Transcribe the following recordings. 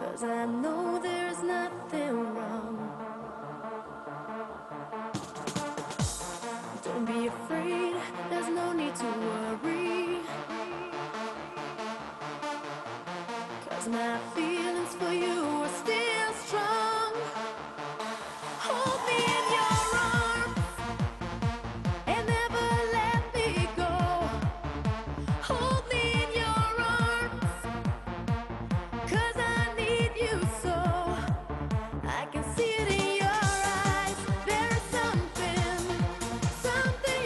'Cause I know there's nothing wrong. Don't be afraid, there's no need to worry. 'Cause my feelings for you are still strong. Hold me in your arms and never let me go. Hold me in your arms, 'cause I need you so. I can see it in your eyes. There is something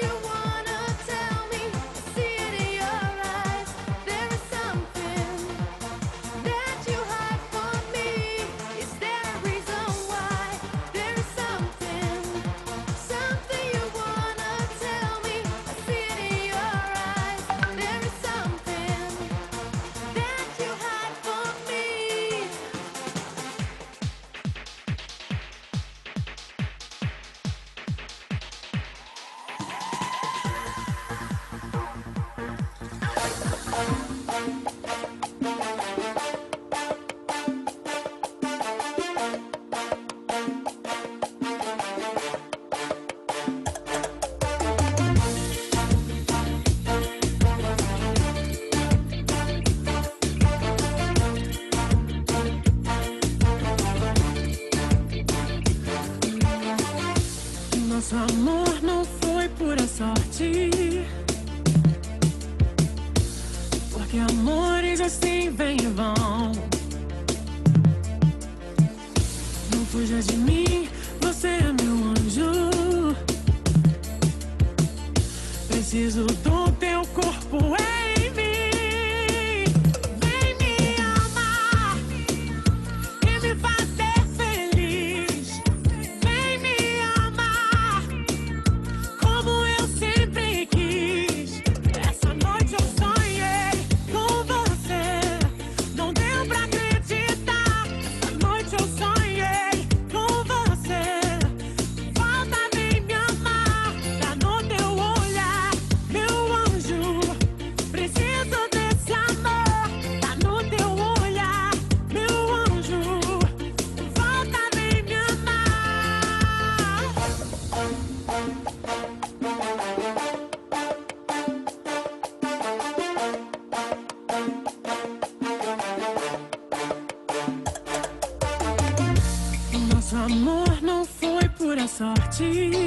you wanna tell me. I see it in your eyes. There is something that you hide from me. Is there a reason why? There is something you wanna tell me. I see it in your eyes. There is something that you hide from me. Nosso amor não foi pura sorte, porque amores assim vêm e vão. Não fuja de mim, você é meu anjo. Preciso do teu corpo em mim. Vem me amar e me fazer feliz. Vem me amar como eu sempre quis. Essa noite eu sonhei com você. Não deu pra acreditar. Essa noite eu sonhei com você. Volta, vem me amar. Tá no teu olhar, meu anjo. Preciso desse amor. Tá no teu olhar, meu anjo. Volta, vem me amar. Nosso amor não foi pura sorte,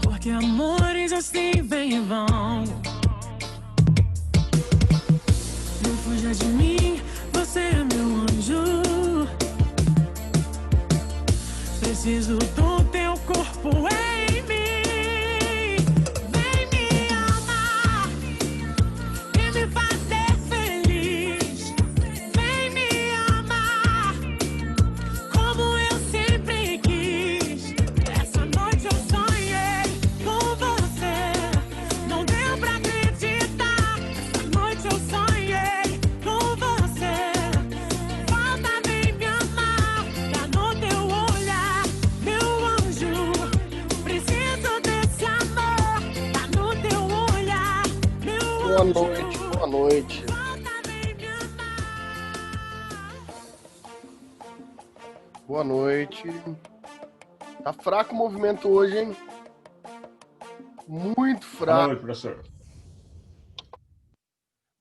porque amores assim vêm e vão. Não fuja de mim, você é meu anjo. Preciso do teu corpo em mim. Vem me amar e me fazer feliz. Vem me amar como eu sempre quis. Essa noite eu sonhei com você. Não deu pra acreditar. Essa noite eu sonhei com você. Volta, vem me amar. Tá no teu olhar, meu anjo. Preciso desse amor. Tá no teu olhar, meu Boa anjo. noite, boa noite. Volta, vem me amar. Boa noite. Tá fraco o movimento hoje, hein? Muito Boa fraco, noite, professor.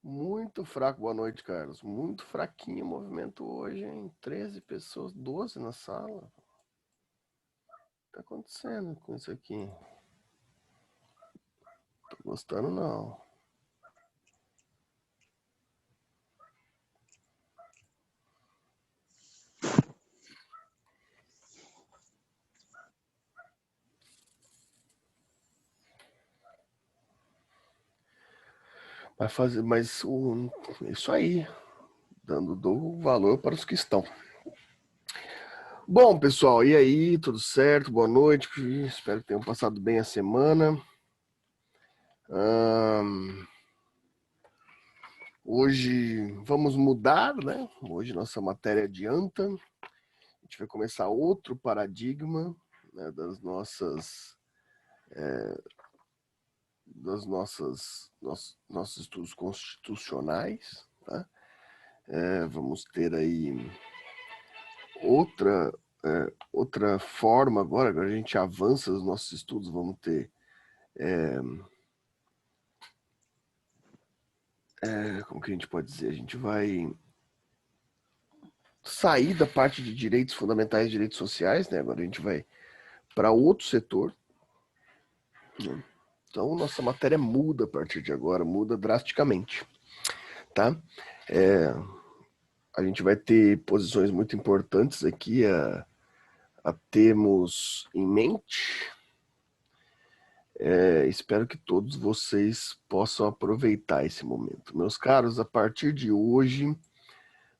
muito fraco. Boa noite, Carlos. Muito fraquinho o movimento hoje, hein? 13 pessoas, 12 na sala. O que tá acontecendo com isso aqui? Tô gostando, não. Vai fazer, mas isso aí, dou valor para os que estão. Bom, pessoal, e aí, tudo certo? Boa noite, espero que tenham passado bem a semana. Hoje vamos mudar, né? Hoje nossa matéria adianta. A gente vai começar outro paradigma, né, nossos estudos constitucionais, tá? Vamos ter aí outra forma agora a gente avança os nossos estudos, vamos ter como que a gente pode dizer? A gente vai sair da parte de direitos fundamentais, direitos sociais, né? Agora a gente vai para outro setor, né? Então nossa matéria muda a partir de agora, muda drasticamente, tá? A gente vai ter posições muito importantes aqui a termos em mente. Espero que todos vocês possam aproveitar esse momento. Meus caros, a partir de hoje,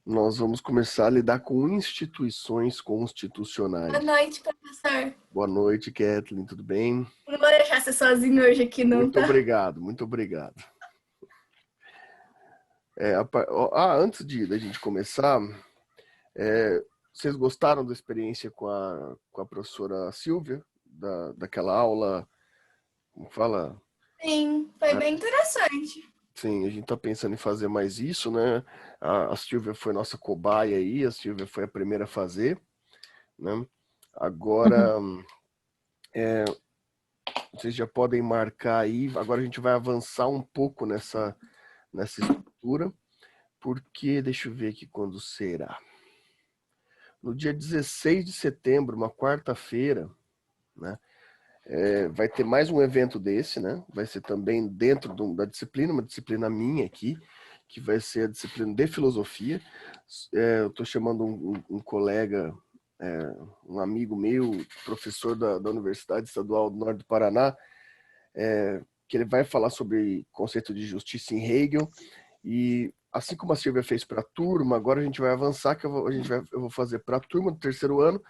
nós vamos começar a lidar com instituições constitucionais. Boa noite, professor. Boa noite, Kathleen, tudo bem? Não vou deixar você sozinho hoje aqui, não, Muito tá? obrigado, muito obrigado. Antes da gente começar, vocês gostaram da experiência com a professora Silvia, daquela aula, como fala? Sim, foi bem interessante. Sim, a gente está pensando em fazer mais isso, né? A Silvia foi nossa cobaia aí, a Silvia foi a primeira a fazer, né? Agora, vocês já podem marcar aí, agora a gente vai avançar um pouco nessa estrutura, porque, deixa eu ver aqui quando será. No dia 16 de setembro, uma quarta-feira, né? Vai ter mais um evento desse, né? Vai ser também dentro da disciplina, uma disciplina minha aqui, que vai ser a disciplina de filosofia. Eu estou chamando um colega, um amigo meu, professor da Universidade Estadual do Norte do Paraná, que ele vai falar sobre conceito de justiça em Hegel. E assim como a Silvia fez para a turma, agora a gente vai avançar, que eu vou fazer para a turma do terceiro ano,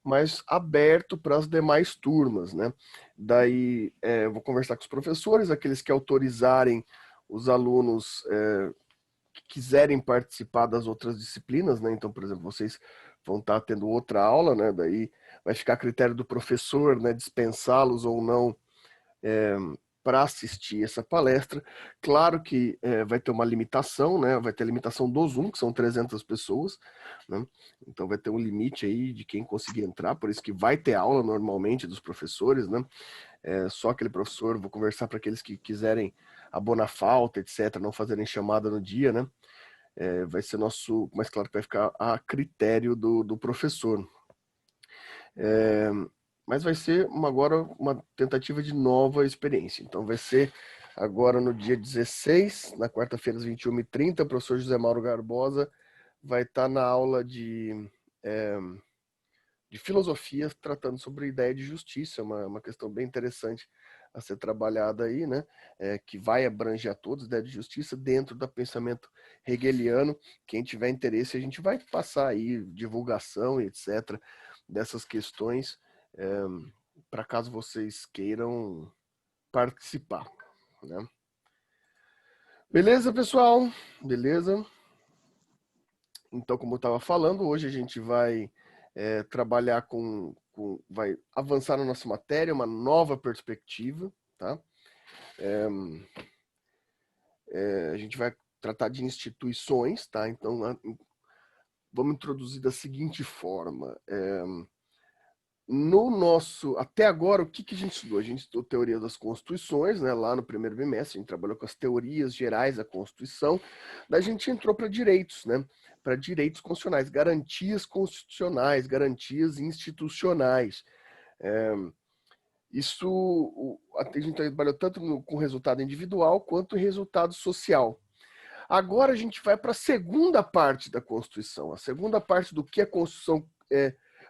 mas aberto para as demais turmas, né? Daí eu vou conversar com os professores, aqueles que autorizarem os alunos que quiserem participar das outras disciplinas, né? Então, por exemplo, vocês vão estar tendo outra aula, né? Daí vai ficar a critério do professor, né? Dispensá-los ou não para assistir essa palestra. Claro que vai ter uma limitação, né? Vai ter a limitação do Zoom, que são 300 pessoas, né? Então vai ter um limite aí de quem conseguir entrar, por isso que vai ter aula normalmente dos professores, né? Só aquele professor, vou conversar para aqueles que quiserem abonar falta, etc., não fazerem chamada no dia, né? Vai ser mas claro que vai ficar a critério do professor. Mas vai ser agora uma tentativa de nova experiência. Então vai ser agora no dia 16, na quarta-feira às 21h30, o professor José Mauro Garbosa vai estar na aula de filosofia, tratando sobre a ideia de justiça, uma questão bem interessante a ser trabalhada aí, né? Que vai abranger a todos, a ideia de justiça dentro do pensamento hegeliano. Quem tiver interesse, a gente vai passar aí divulgação e etc. dessas questões, para caso vocês queiram participar, né? Beleza, pessoal? Beleza? Então, como eu estava falando, hoje a gente vai trabalhar vai avançar na nossa matéria, uma nova perspectiva, tá? A gente vai tratar de instituições, tá? Então, vamos introduzir da seguinte forma. Até agora, o que a gente estudou? A gente estudou teoria das constituições, né? Lá no primeiro bimestre, a gente trabalhou com as teorias gerais da Constituição. Daí a gente entrou para direitos, né? Para direitos constitucionais, garantias constitucionais, garantias institucionais. A gente trabalhou tanto com resultado individual quanto em resultado social. Agora a gente vai para a segunda parte da Constituição, a segunda parte do que a Constituição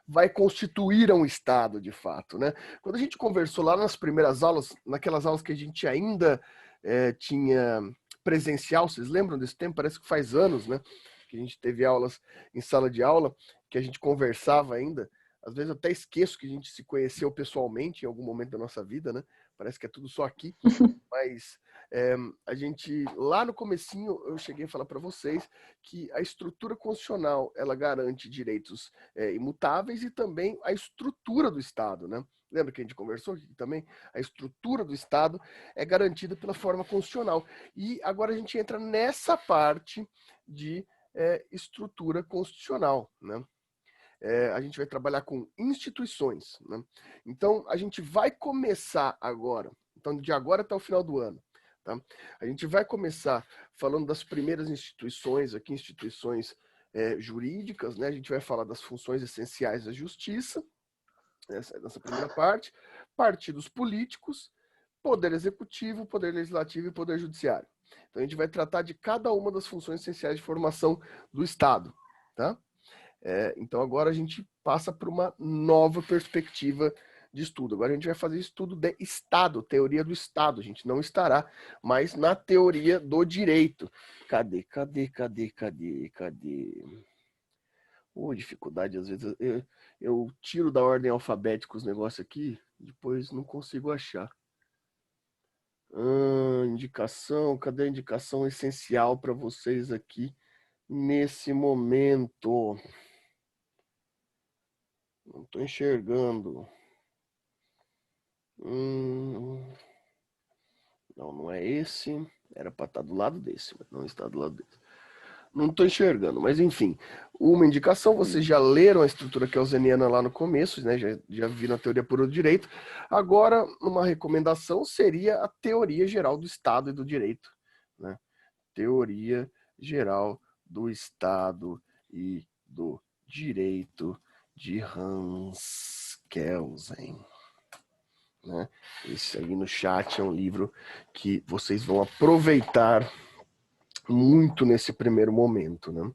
vai constituir um Estado, de fato, né? Quando a gente conversou lá nas primeiras aulas, naquelas aulas que a gente ainda tinha presencial, vocês lembram desse tempo? Parece que faz anos, né? Que a gente teve aulas em sala de aula, que a gente conversava ainda. Às vezes eu até esqueço que a gente se conheceu pessoalmente em algum momento da nossa vida, né? Parece que é tudo só aqui. Mas a gente, lá no comecinho, eu cheguei a falar para vocês que a estrutura constitucional, ela garante direitos imutáveis e também a estrutura do Estado, né? Lembra que a gente conversou aqui também? A estrutura do Estado é garantida pela forma constitucional. E agora a gente entra nessa parte de estrutura constitucional, né? A gente vai trabalhar com instituições, né? Então, a gente vai começar agora, então, de agora até o final do ano, tá? A gente vai começar falando das primeiras instituições aqui, instituições jurídicas, né? A gente vai falar das funções essenciais da justiça, nessa primeira parte, partidos políticos, poder executivo, poder legislativo e poder judiciário. Então, a gente vai tratar de cada uma das funções essenciais de formação do Estado, tá? Então, agora a gente passa para uma nova perspectiva de estudo. Agora a gente vai fazer estudo de Estado, teoria do Estado. A gente não estará mais na teoria do direito. Cadê? Dificuldade, às vezes. Eu tiro da ordem alfabética os negócios aqui, depois não consigo achar. Indicação, cadê a indicação essencial para vocês aqui nesse momento? Não estou enxergando. Não é esse. Era para estar do lado desse, mas não está do lado desse. Não estou enxergando, mas enfim. Uma indicação, vocês já leram a estrutura keynesiana lá no começo, né? Já viram a teoria pura do direito. Agora, uma recomendação seria a teoria geral do Estado e do direito, né? Teoria geral do Estado e do direito de Hans Kelsen, né? Esse aí no chat é um livro que vocês vão aproveitar muito nesse primeiro momento, né?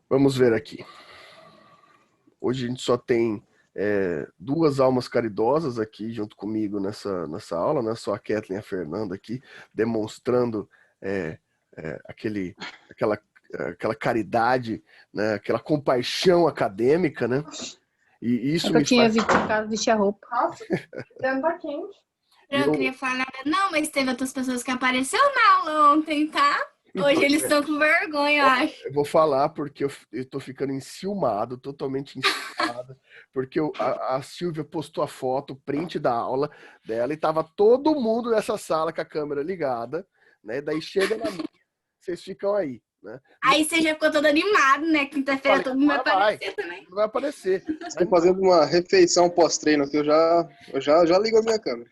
Vamos ver aqui. Hoje a gente só tem duas almas caridosas aqui junto comigo nessa aula, né? Só a Kathleen e a Fernanda aqui demonstrando aquela caridade, né? Aquela compaixão acadêmica, né? E isso Eu tinha ficado vestir a roupa. Nossa, dentro tá quente. E Eu eu- não queria falar nada, não, mas teve outras pessoas que apareceram na aula ontem, tá? Hoje eles estão com vergonha, eu acho. Eu vou falar porque eu tô ficando enciumado, totalmente enciumado, porque a Silvia postou a foto, o print da aula dela, e tava todo mundo nessa sala com a câmera ligada, né? Daí chega na minha, vocês ficam aí, né? Aí você já ficou todo animado, né? Quinta-feira Falei, todo mundo vai agora vai. aparecer também. Não vai aparecer. Estou fazendo uma refeição pós-treino aqui, eu já ligo a minha câmera.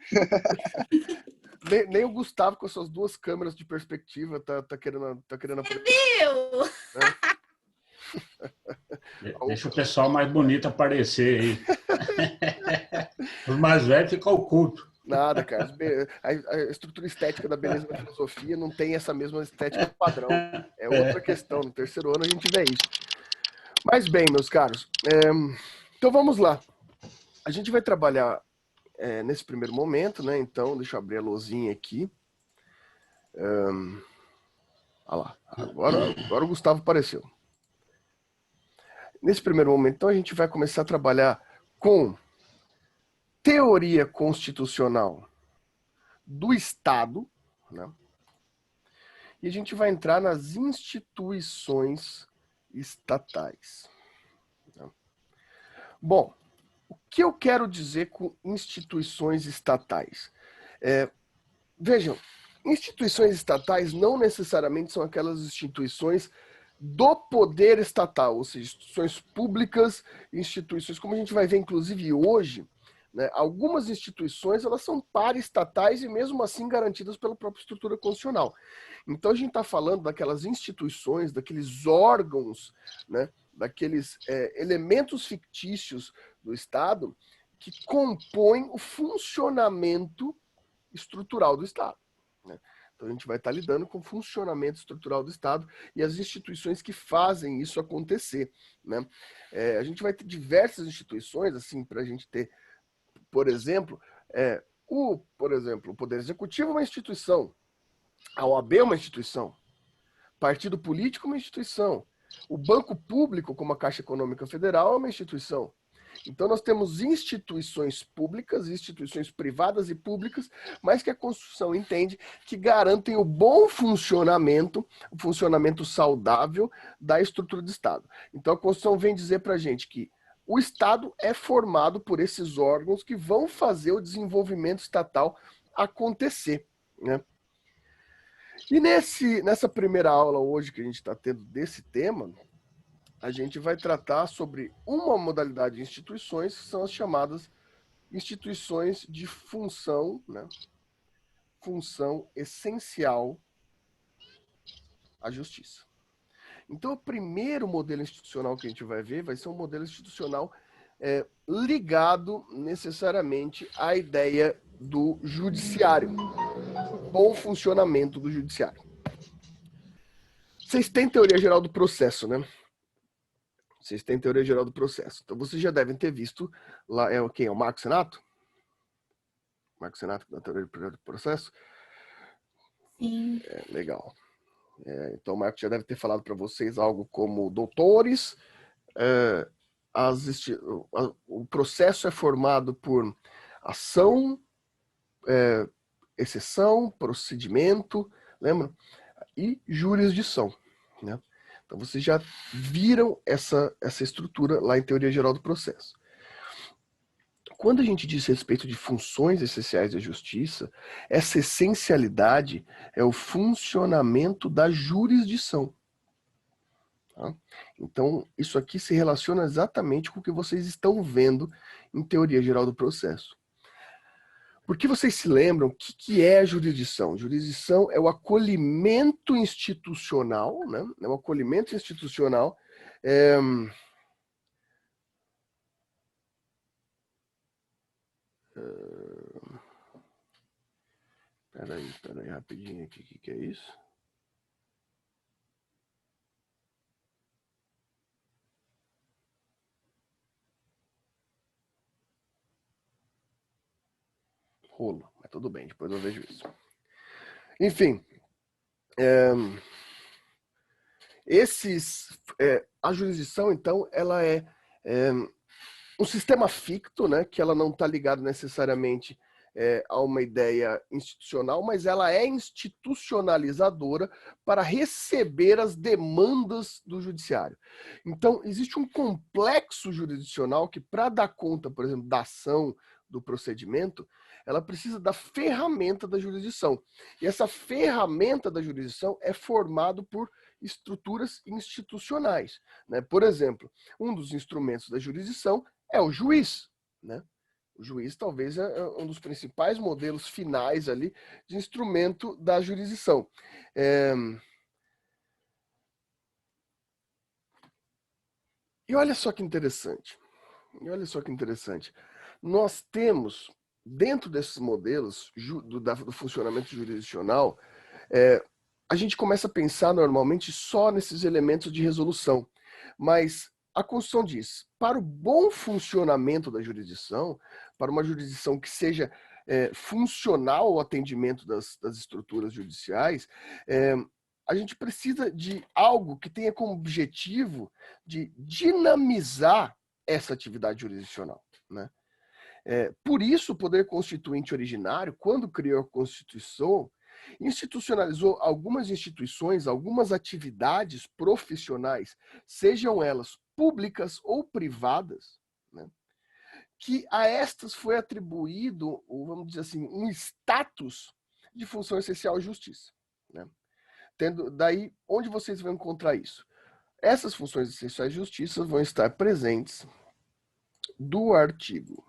Nem o Gustavo com as suas duas câmeras de perspectiva tá querendo aparecer. Viu? Deixa o pessoal mais bonito aparecer aí. Os mais velhos ficam ocultos. Nada, cara. A estrutura estética da beleza da filosofia não tem essa mesma estética padrão. É outra questão. No terceiro ano a gente vê isso. Mas bem, meus caros, então vamos lá. A gente vai trabalhar nesse primeiro momento, né? Então, deixa eu abrir a luzinha aqui. Olha lá. Agora o Gustavo apareceu. Nesse primeiro momento, então, a gente vai começar a trabalhar com teoria constitucional do Estado, né? E a gente vai entrar nas instituições estatais. Né? Bom, o que eu quero dizer com instituições estatais? Vejam, instituições estatais não necessariamente são aquelas instituições do poder estatal, ou seja, instituições públicas, instituições, como a gente vai ver inclusive hoje, né, algumas instituições elas são paraestatais e mesmo assim garantidas pela própria estrutura constitucional. Então a gente está falando daquelas instituições, daqueles órgãos, né, daqueles elementos fictícios do Estado que compõem o funcionamento estrutural do Estado. Né? Então a gente vai estar lidando com o funcionamento estrutural do Estado e as instituições que fazem isso acontecer. Né? A gente vai ter diversas instituições, assim, para a gente ter, por exemplo, o Poder Executivo é uma instituição, a OAB é uma instituição, partido político é uma instituição, o Banco Público, como a Caixa Econômica Federal, é uma instituição. Então nós temos instituições públicas, instituições privadas e públicas, mas que a Constituição entende que garantem o bom funcionamento, o funcionamento saudável da estrutura do Estado. Então a Constituição vem dizer para a gente que o Estado é formado por esses órgãos que vão fazer o desenvolvimento estatal acontecer. Né? E nessa primeira aula hoje que a gente está tendo desse tema, a gente vai tratar sobre uma modalidade de instituições, que são as chamadas instituições de função, né? Função essencial à justiça. Então, o primeiro modelo institucional que a gente vai ver vai ser um modelo institucional ligado necessariamente à ideia do judiciário, bom funcionamento do judiciário. Vocês têm teoria geral do processo, né? Vocês têm teoria geral do processo. Então, vocês já devem ter visto lá, quem? É o Marco Senato? Marco Senato, da teoria do processo? Sim. Legal. Então, o Marco já deve ter falado para vocês algo como doutores. O processo é formado por ação, exceção, procedimento, lembra? E jurisdição, né? Então, vocês já viram essa estrutura lá em Teoria Geral do Processo. Quando a gente diz respeito de funções essenciais da justiça, essa essencialidade é o funcionamento da jurisdição. Tá? Então, isso aqui se relaciona exatamente com o que vocês estão vendo em Teoria Geral do Processo. Porque vocês se lembram o que é a jurisdição? Jurisdição é o acolhimento institucional, né? É um acolhimento institucional. Peraí, rapidinho aqui, o que é isso? Rolo, mas tudo bem, depois eu vejo isso. Enfim, a jurisdição, então, ela é um sistema ficto, né, que ela não está ligada necessariamente a uma ideia institucional, mas ela é institucionalizadora para receber as demandas do judiciário. Então, existe um complexo jurisdicional que, para dar conta, por exemplo, da ação, do procedimento, ela precisa da ferramenta da jurisdição. E essa ferramenta da jurisdição é formada por estruturas institucionais, né? Por exemplo, um dos instrumentos da jurisdição é o juiz, né? O juiz talvez é um dos principais modelos finais ali de instrumento da jurisdição. E olha só que interessante. Nós temos, dentro desses modelos do funcionamento jurisdicional, a gente começa a pensar normalmente só nesses elementos de resolução. Mas a Constituição diz, para o bom funcionamento da jurisdição, para uma jurisdição que seja funcional ao atendimento das estruturas judiciais, a gente precisa de algo que tenha como objetivo de dinamizar essa atividade jurisdicional, né? Por isso, o Poder Constituinte originário, quando criou a Constituição, institucionalizou algumas instituições, algumas atividades profissionais, sejam elas públicas ou privadas, né, que a estas foi atribuído, vamos dizer assim, um status de função essencial à justiça, né? Tendo daí, onde vocês vão encontrar isso? Essas funções essenciais à justiça vão estar presentes do artigo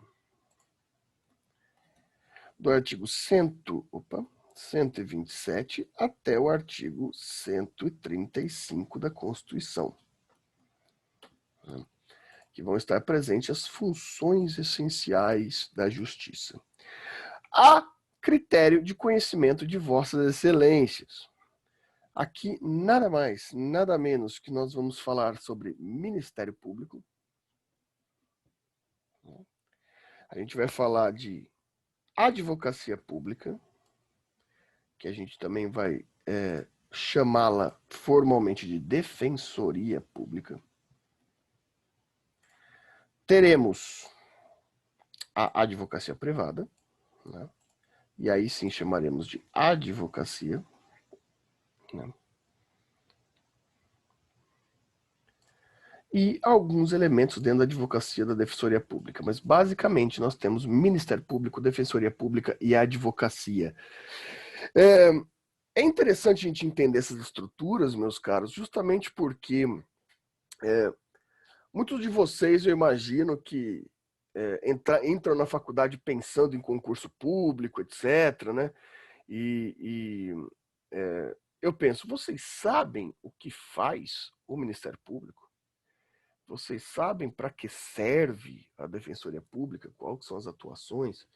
127 até o artigo 135 da Constituição, né, que vão estar presentes as funções essenciais da justiça. A critério de conhecimento de vossas excelências. Aqui, nada mais, nada menos que nós vamos falar sobre Ministério Público. A gente vai falar de Advocacia Pública, que a gente também vai chamá-la formalmente de Defensoria Pública. Teremos a Advocacia Privada, né? E aí sim chamaremos de Advocacia, né? E alguns elementos dentro da advocacia da Defensoria Pública. Mas, basicamente, nós temos Ministério Público, Defensoria Pública e Advocacia. É interessante a gente entender essas estruturas, meus caros, justamente porque muitos de vocês, eu imagino que entram na faculdade pensando em concurso público, etc., né? Eu penso, vocês sabem o que faz o Ministério Público? Vocês sabem para que serve a Defensoria Pública? Quais são as atuações?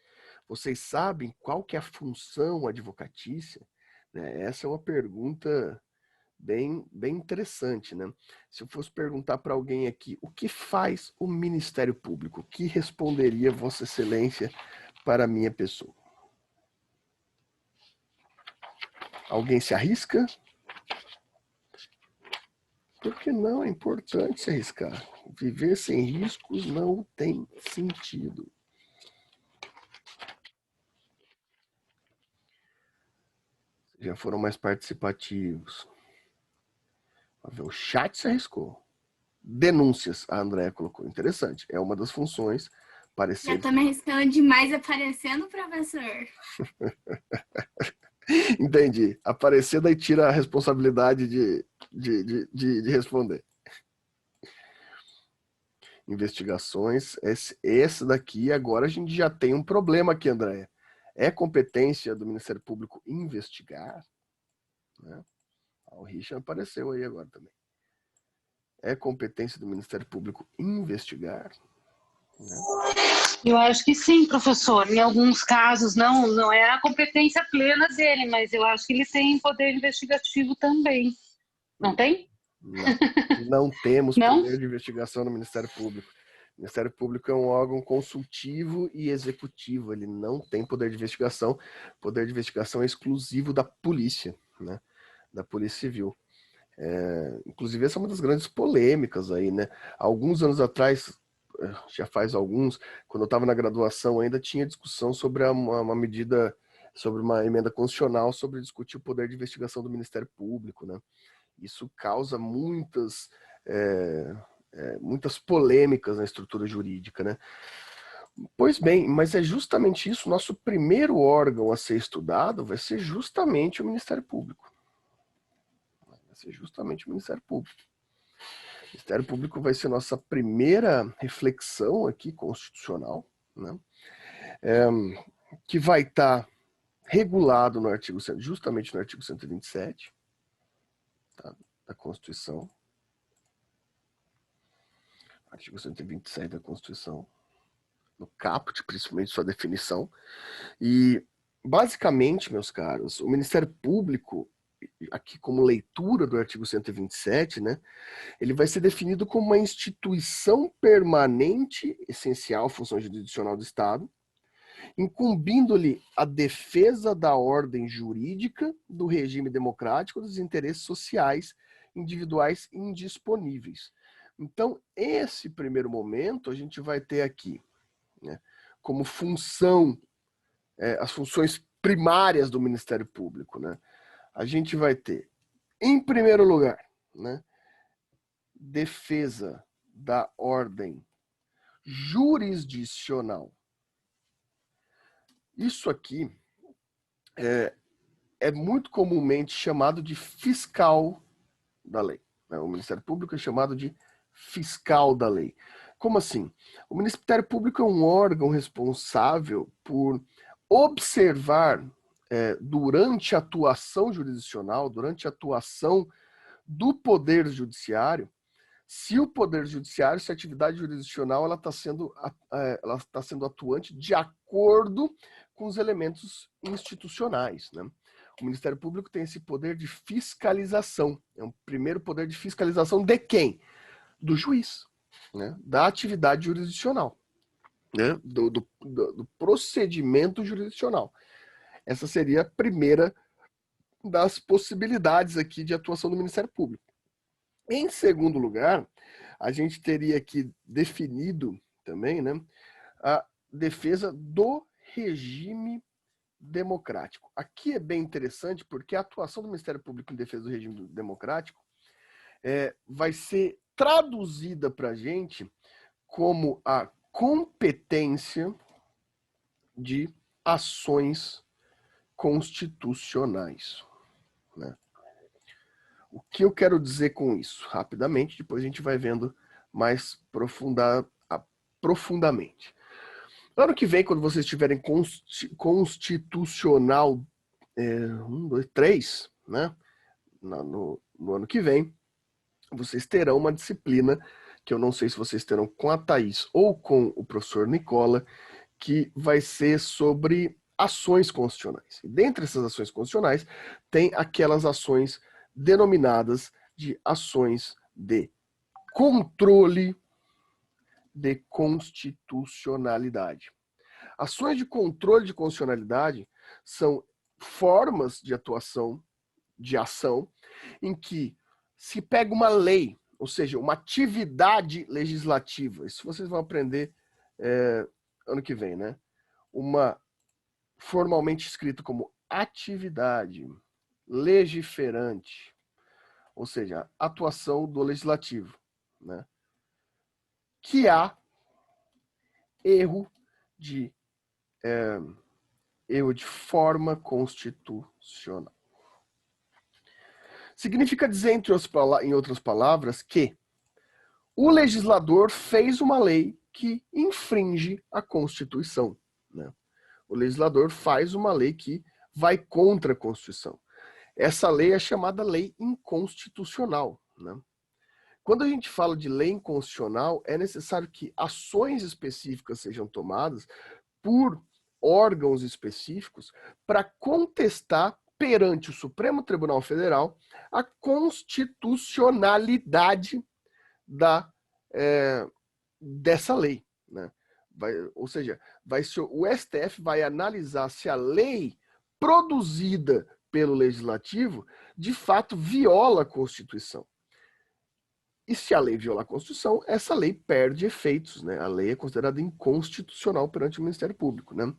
Vocês sabem qual que é a função advocatícia? Né? Essa é uma pergunta bem interessante, né? Se eu fosse perguntar para alguém aqui, o que faz o Ministério Público? O que responderia Vossa Excelência para a minha pessoa? Alguém se arrisca? Porque não é importante se arriscar. Viver sem riscos não tem sentido. Já foram mais participativos. O chat se arriscou. Denúncias, a Andréa colocou. Interessante. É uma das funções. Parecer... Já tô me arriscando demais aparecendo, professor. Entendi. Aparecer, daí tira a responsabilidade de responder. Investigações. Esse daqui, agora a gente já tem um problema aqui, Andréa. É competência do Ministério Público investigar? Né? O Richard apareceu aí agora também. É competência do Ministério Público investigar? Né? Eu acho que sim, professor. Em alguns casos, não é a competência plena dele, mas eu acho que ele tem poder investigativo também. Não tem? Não temos Não? poder de investigação no Ministério Público. O Ministério Público é um órgão consultivo e executivo. Ele não tem poder de investigação. O poder de investigação é exclusivo da polícia, né? Da Polícia Civil. Inclusive, essa é uma das grandes polêmicas aí, né? Alguns anos atrás, já faz alguns, quando eu estava na graduação ainda, tinha discussão sobre uma medida, sobre uma emenda constitucional sobre discutir o poder de investigação do Ministério Público, né? Isso causa muitas polêmicas na estrutura jurídica, né? Pois bem, mas é justamente isso, nosso primeiro órgão a ser estudado vai ser justamente o Ministério Público. Vai ser justamente o Ministério Público. O Ministério Público vai ser nossa primeira reflexão aqui constitucional, né? Que vai estar regulado no artigo, justamente no artigo 127, tá, da Constituição. Artigo 127 da Constituição. No caput, principalmente sua definição. E, basicamente, meus caros, o Ministério Público, aqui como leitura do artigo 127, né, ele vai ser definido como uma instituição permanente, essencial à função jurisdicional do Estado, incumbindo-lhe a defesa da ordem jurídica, do regime democrático, dos interesses sociais, individuais indisponíveis. Então, esse primeiro momento, a gente vai ter aqui, né, como função, as funções primárias do Ministério Público, né? A gente vai ter, em primeiro lugar, né, defesa da ordem jurisdicional. Isso aqui é muito comumente chamado de fiscal da lei, né? O Ministério Público é chamado de fiscal da lei. Como assim? O Ministério Público é um órgão responsável por observar, durante a atuação jurisdicional, durante a atuação do Poder Judiciário, se o Poder Judiciário, se a atividade jurisdicional ela está sendo atuante de acordo com os elementos institucionais, né? O Ministério Público tem esse poder de fiscalização. É um primeiro poder de fiscalização de quem? Do juiz, né? Da atividade jurisdicional, né? Do procedimento jurisdicional. Essa seria a primeira das possibilidades aqui de atuação do Ministério Público. Em segundo lugar, a gente teria aqui definido também, né, a defesa do regime democrático. Aqui é bem interessante porque a atuação do Ministério Público em defesa do regime democrático vai ser traduzida para a gente como a competência de ações constitucionais. né? O que eu quero dizer com isso? Rapidamente, depois a gente vai vendo mais profundamente. Ano que vem, quando vocês estiverem constitucional 1, 2, 3, né? No ano que vem, vocês terão uma disciplina que eu não sei se vocês terão com a Thaís ou com o professor Nicola, que vai ser sobre ações constitucionais. E dentre essas ações constitucionais, tem aquelas ações denominadas de ações de controle de constitucionalidade. Ações de controle de constitucionalidade são formas de atuação, de ação, em que se pega uma lei, ou seja, uma atividade legislativa. Isso vocês vão aprender ano que vem, né? Uma formalmente escrito como atividade legiferante, ou seja, atuação do legislativo, né? Que há erro de forma constitucional. Significa dizer, em outras palavras, que o legislador fez uma lei que infringe a Constituição, né? O legislador faz uma lei que vai contra a Constituição. Essa lei é chamada lei inconstitucional, né? Quando a gente fala de lei inconstitucional, é necessário que ações específicas sejam tomadas por órgãos específicos para contestar perante o Supremo Tribunal Federal a constitucionalidade dessa lei, né? Ou seja, o STF vai analisar se a lei produzida pelo Legislativo de fato viola a Constituição. E se a lei viola a Constituição, essa lei perde efeitos, né? A lei é considerada inconstitucional perante o Ministério Público, né?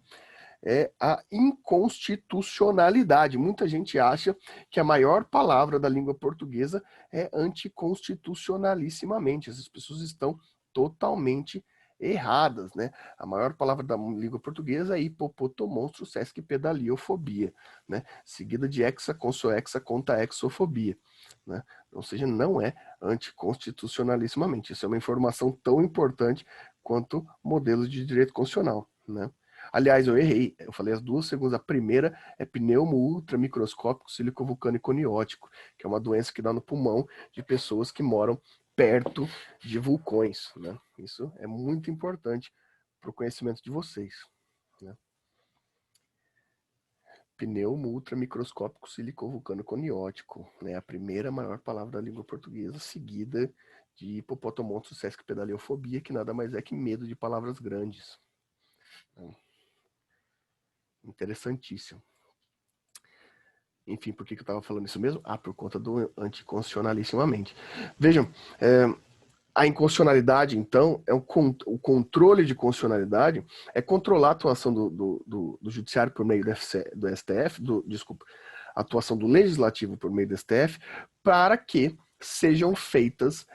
É a inconstitucionalidade. Muita gente acha que a maior palavra da língua portuguesa é anticonstitucionalissimamente. Essas pessoas estão totalmente erradas, né? A maior palavra da língua portuguesa é hipopotomonstro sesc pedaliofobia, né? Seguida de hexa, consohexa, conta exofobia, né? Ou seja, não é anticonstitucionalissimamente. Isso é uma informação tão importante quanto modelos de direito constitucional, né? Aliás, eu errei. Eu falei as duas segundas. A primeira é pneumo ultramicroscópico silicovulcânico niótico, que é uma doença que dá no pulmão de pessoas que moram perto de vulcões, né? Isso é muito importante para o conhecimento de vocês, né? Pneumo ultramicroscópico silicovulcânico niótico, né? A primeira maior palavra da língua portuguesa, seguida de hipopotomonstro sesc pedaliofobia, que nada mais é que medo de palavras grandes. Interessantíssimo. Enfim, por que eu estava falando isso mesmo? Por conta do anticonstitucionalissimamente. Vejam, a inconstitucionalidade, então, o controle de constitucionalidade é controlar a atuação do judiciário por meio do STF, a atuação do legislativo por meio do STF, para que sejam feitas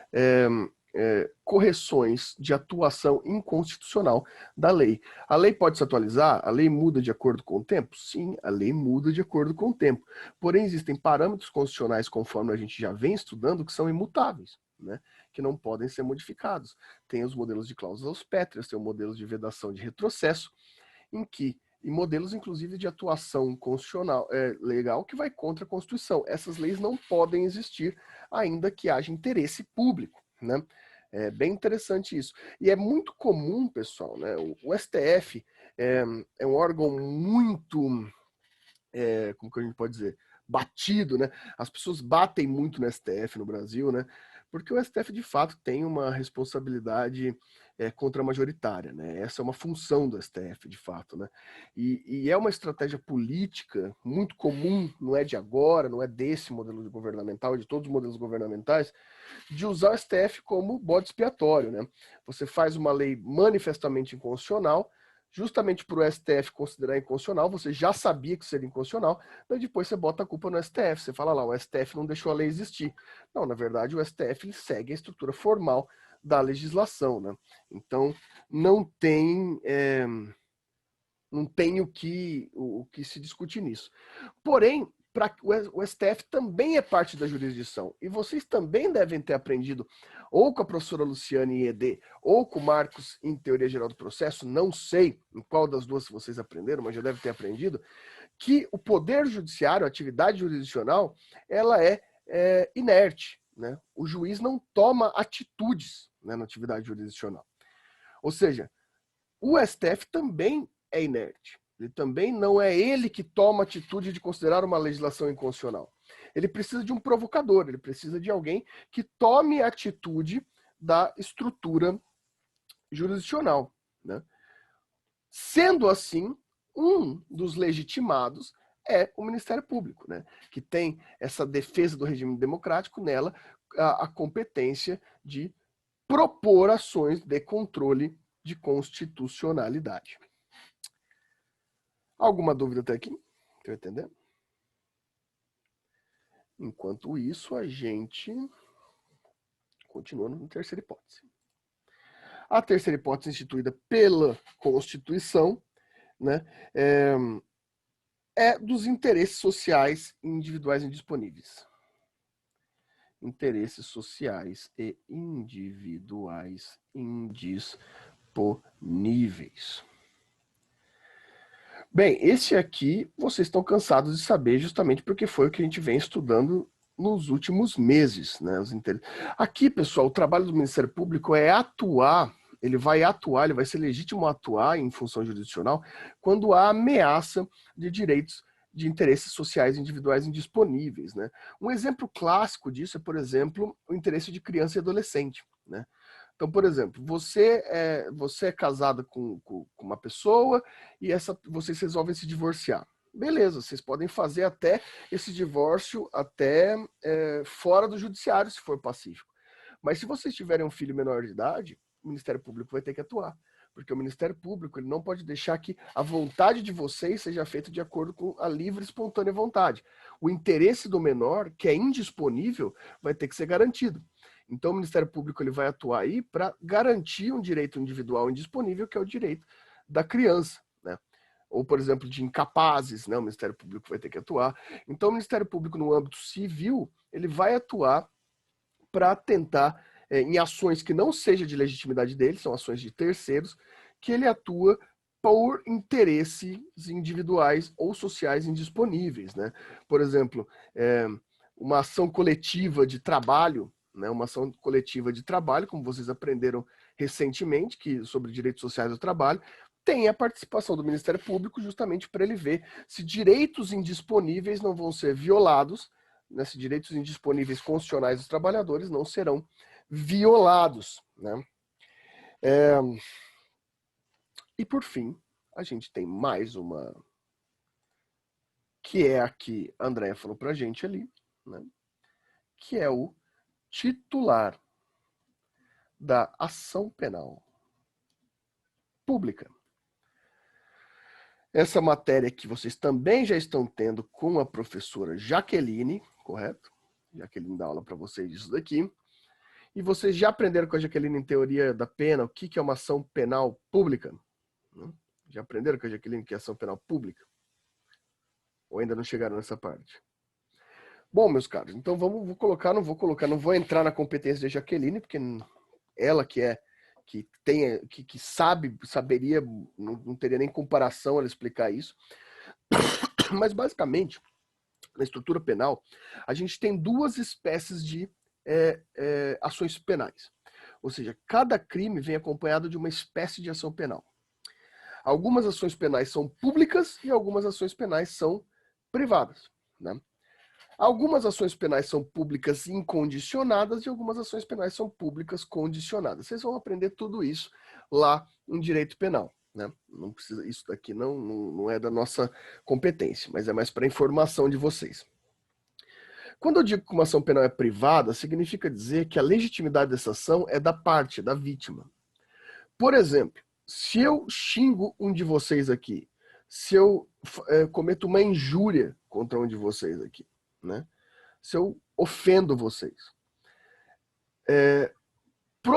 correções de atuação inconstitucional da lei. A lei pode se atualizar? A lei muda de acordo com o tempo? Sim, a lei muda de acordo com o tempo. Porém, existem parâmetros constitucionais, conforme a gente já vem estudando, que são imutáveis, né? Que não podem ser modificados. Tem os modelos de cláusulas pétreas, tem o modelo de vedação de retrocesso, e modelos, inclusive, de atuação constitucional legal que vai contra a Constituição. Essas leis não podem existir, ainda que haja interesse público, né? É bem interessante isso. E é muito comum, pessoal, né? O STF é um órgão muito, como que a gente pode dizer, batido, né? As pessoas batem muito no STF no Brasil, né? Porque o STF, de fato, tem uma responsabilidade contramajoritária, né? Essa é uma função do STF, de fato, né? E é uma estratégia política muito comum, não é de agora, não é desse modelo governamental, de todos os modelos governamentais, de usar o STF como bode expiatório, né? Você faz uma lei manifestamente inconstitucional, justamente por o STF considerar inconstitucional, você já sabia que seria inconstitucional, daí depois você bota a culpa no STF, você fala lá, o STF não deixou a lei existir. Não, na verdade, o STF segue a estrutura formal da legislação, né? Então, não tem o que se discutir nisso. Porém, o STF também é parte da jurisdição. E vocês também devem ter aprendido, ou com a professora Luciane em ED, ou com o Marcos em Teoria Geral do Processo, não sei em qual das duas vocês aprenderam, mas já devem ter aprendido, que o poder judiciário, a atividade jurisdicional, ela é inerte, né? O juiz não toma atitudes, né, na atividade jurisdicional. Ou seja, o STF também é inerte. Ele também não é ele que toma a atitude de considerar uma legislação inconstitucional. Ele precisa de um provocador, ele precisa de alguém que tome a atitude da estrutura jurisdicional, né? Sendo assim, um dos legitimados é o Ministério Público, né? Que tem essa defesa do regime democrático nela, a competência de propor ações de controle de constitucionalidade. Alguma dúvida até aqui? Estão entendendo? Enquanto isso, a gente continua na terceira hipótese. A terceira hipótese instituída pela Constituição, né, é dos interesses sociais individuais indisponíveis. Interesses sociais e individuais indisponíveis. Bem, esse aqui vocês estão cansados de saber justamente porque foi o que a gente vem estudando nos últimos meses, né? Aqui, pessoal, o trabalho do Ministério Público é atuar, ele vai ser legítimo atuar em função jurisdicional quando há ameaça de direitos de interesses sociais individuais indisponíveis, né? Um exemplo clássico disso é, por exemplo, o interesse de criança e adolescente, né? Então, por exemplo, você é casado com uma pessoa e vocês resolvem se divorciar. Beleza, vocês podem fazer até esse divórcio até fora do judiciário, se for pacífico. Mas se vocês tiverem um filho menor de idade, o Ministério Público vai ter que atuar. Porque o Ministério Público ele não pode deixar que a vontade de vocês seja feita de acordo com a livre e espontânea vontade. O interesse do menor, que é indisponível, vai ter que ser garantido. Então, o Ministério Público ele vai atuar aí para garantir um direito individual indisponível, que é o direito da criança, né? Ou, por exemplo, de incapazes, né? O Ministério Público vai ter que atuar. Então, o Ministério Público, no âmbito civil, ele vai atuar para tentar, em ações que não sejam de legitimidade dele, são ações de terceiros, que ele atua por interesses individuais ou sociais indisponíveis, né? Por exemplo, uma ação coletiva de trabalho, né, uma ação coletiva de trabalho, como vocês aprenderam recentemente, sobre direitos sociais do trabalho, tem a participação do Ministério Público justamente para ele ver se direitos indisponíveis não vão ser violados, né, se direitos indisponíveis constitucionais dos trabalhadores não serão violados, né? E por fim, a gente tem mais uma, que é a que a Andréia falou para a gente ali, né, que é o titular da ação penal pública. Essa matéria que vocês também já estão tendo com a professora Jaqueline, correto? Jaqueline dá aula para vocês disso daqui. E vocês já aprenderam com a Jaqueline em teoria da pena o que é uma ação penal pública? Já aprenderam com a Jaqueline o que é ação penal pública? Ou ainda não chegaram nessa parte? Bom, meus caros, então não vou entrar na competência da Jaqueline, porque ela saberia, não teria nem comparação ela explicar isso. Mas basicamente, na estrutura penal, a gente tem duas espécies de ações penais. Ou seja, cada crime vem acompanhado de uma espécie de ação penal. Algumas ações penais são públicas e algumas ações penais são privadas, né? Algumas ações penais são públicas incondicionadas e algumas ações penais são públicas condicionadas. Vocês vão aprender tudo isso lá em direito penal, né? Não precisa, isso daqui não é da nossa competência, mas é mais para informação de vocês. Quando eu digo que uma ação penal é privada, significa dizer que a legitimidade dessa ação é da parte, da vítima. Por exemplo, se eu xingo um de vocês aqui, se eu cometo uma injúria contra um de vocês aqui, né? Se eu ofendo vocês,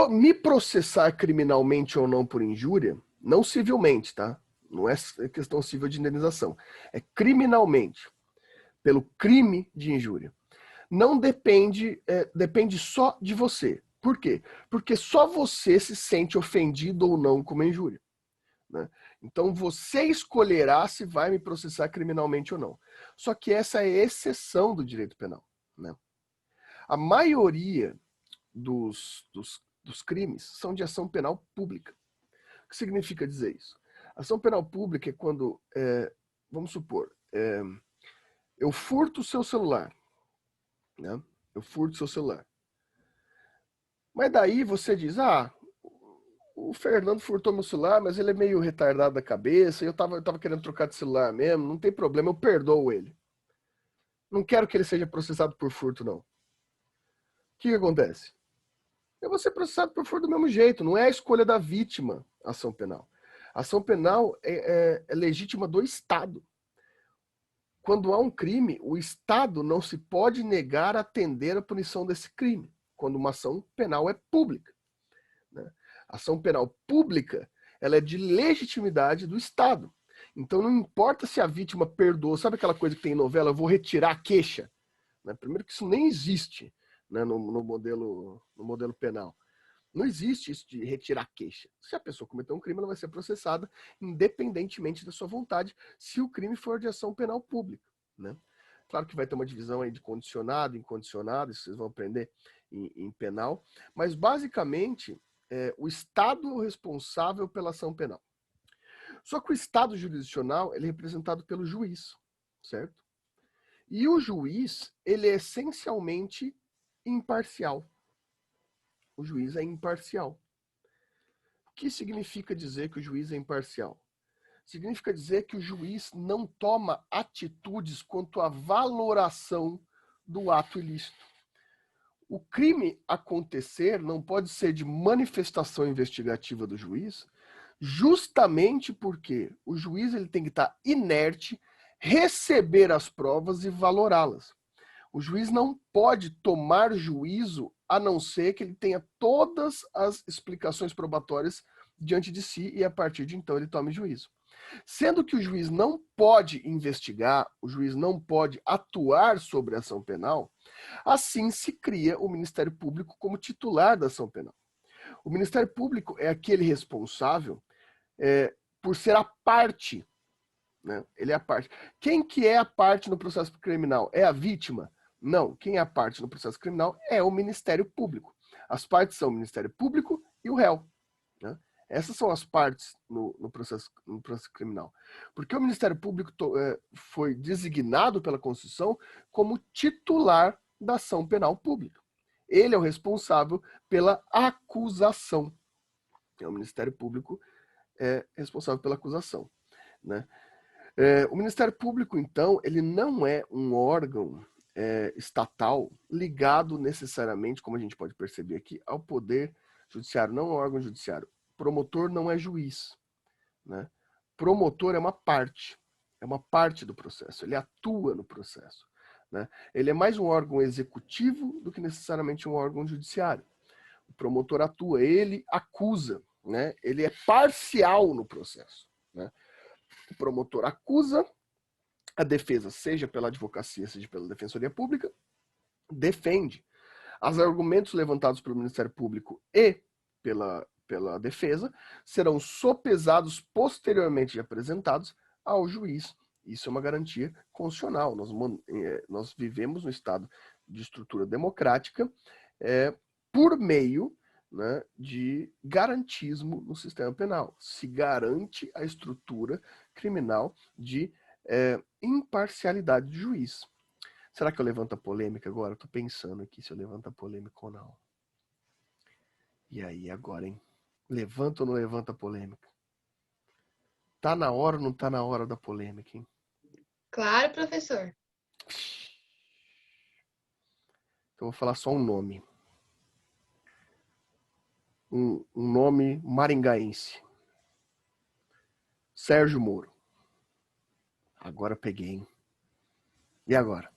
me processar criminalmente ou não por injúria, não civilmente, tá? Não é questão civil de indenização, é criminalmente. pelo crime de injúria. Não depende, depende só de você. Por quê? Porque só você se sente ofendido ou não com uma injúria, né? Então você escolherá se vai me processar criminalmente ou não. Só que essa é a exceção do direito penal, né? A maioria dos crimes são de ação penal pública. O que significa dizer isso? Ação penal pública é quando, vamos supor, eu furto o seu celular, né? Eu furto o seu celular. Mas daí você diz, o Fernando furtou meu celular, mas ele é meio retardado da cabeça, e eu tava querendo trocar de celular mesmo, não tem problema, eu perdoo ele. Não quero que ele seja processado por furto, não. O que acontece? Eu vou ser processado por furto do mesmo jeito, não é a escolha da vítima a ação penal. A ação penal é legítima do Estado. Quando há um crime, o Estado não se pode negar a atender a punição desse crime, quando uma ação penal é pública, né? A ação penal pública, ela é de legitimidade do Estado. Então não importa se a vítima perdoou, sabe aquela coisa que tem em novela, eu vou retirar a queixa, né? Primeiro que isso nem existe, né, no modelo penal. Não existe isso de retirar a queixa. Se a pessoa cometeu um crime, ela vai ser processada independentemente da sua vontade, se o crime for de ação penal pública, né? Claro que vai ter uma divisão aí de condicionado e incondicionado, isso vocês vão aprender em penal, mas basicamente o Estado é o responsável pela ação penal. Só que o Estado jurisdicional, ele é representado pelo juiz, certo? E o juiz, ele é essencialmente imparcial. O juiz é imparcial. O que significa dizer que o juiz é imparcial? Significa dizer que o juiz não toma atitudes quanto à valoração do ato ilícito. O crime acontecer não pode ser de manifestação investigativa do juiz, justamente porque o juiz ele tem que estar inerte, receber as provas e valorá-las. O juiz não pode tomar juízo a não ser que ele tenha todas as explicações probatórias diante de si e a partir de então ele tome juízo. Sendo que o juiz não pode investigar, o juiz não pode atuar sobre a ação penal, assim se cria o Ministério Público como titular da ação penal. O Ministério Público é aquele responsável por ser a parte, né? Ele é a parte. Quem que é a parte no processo criminal? É a vítima? Não. Quem é a parte no processo criminal é o Ministério Público. As partes são o Ministério Público e o réu, né? Essas são as partes no processo criminal. Porque o Ministério Público foi designado pela Constituição como titular da ação penal pública. Ele é o responsável pela acusação. O Ministério Público é responsável pela acusação, né? O Ministério Público, então, ele não é um órgão estatal ligado necessariamente, como a gente pode perceber aqui, ao poder judiciário, não é um órgão judiciário. Promotor não é juiz, né? Promotor é uma parte do processo, ele atua no processo, né? Ele é mais um órgão executivo do que necessariamente um órgão judiciário. O promotor atua, ele acusa, né? Ele é parcial no processo, né? O promotor acusa, a defesa, seja pela advocacia, seja pela defensoria pública, defende. Os argumentos levantados pelo Ministério Público e pela defesa serão sopesados posteriormente e apresentados ao juiz. Isso é uma garantia constitucional. Nós vivemos no estado de estrutura democrática por meio, né, de garantismo no sistema penal. Se garante a estrutura criminal de imparcialidade do juiz. Será que eu levanto a polêmica agora? Estou pensando aqui se eu levanto a polêmica ou não. E aí agora, hein? Levanta ou não levanta a polêmica? Tá na hora ou não tá na hora da polêmica, hein? Claro, professor. Então eu vou falar só um nome. Um nome maringaense. Sérgio Moro. Agora peguei, hein? E agora?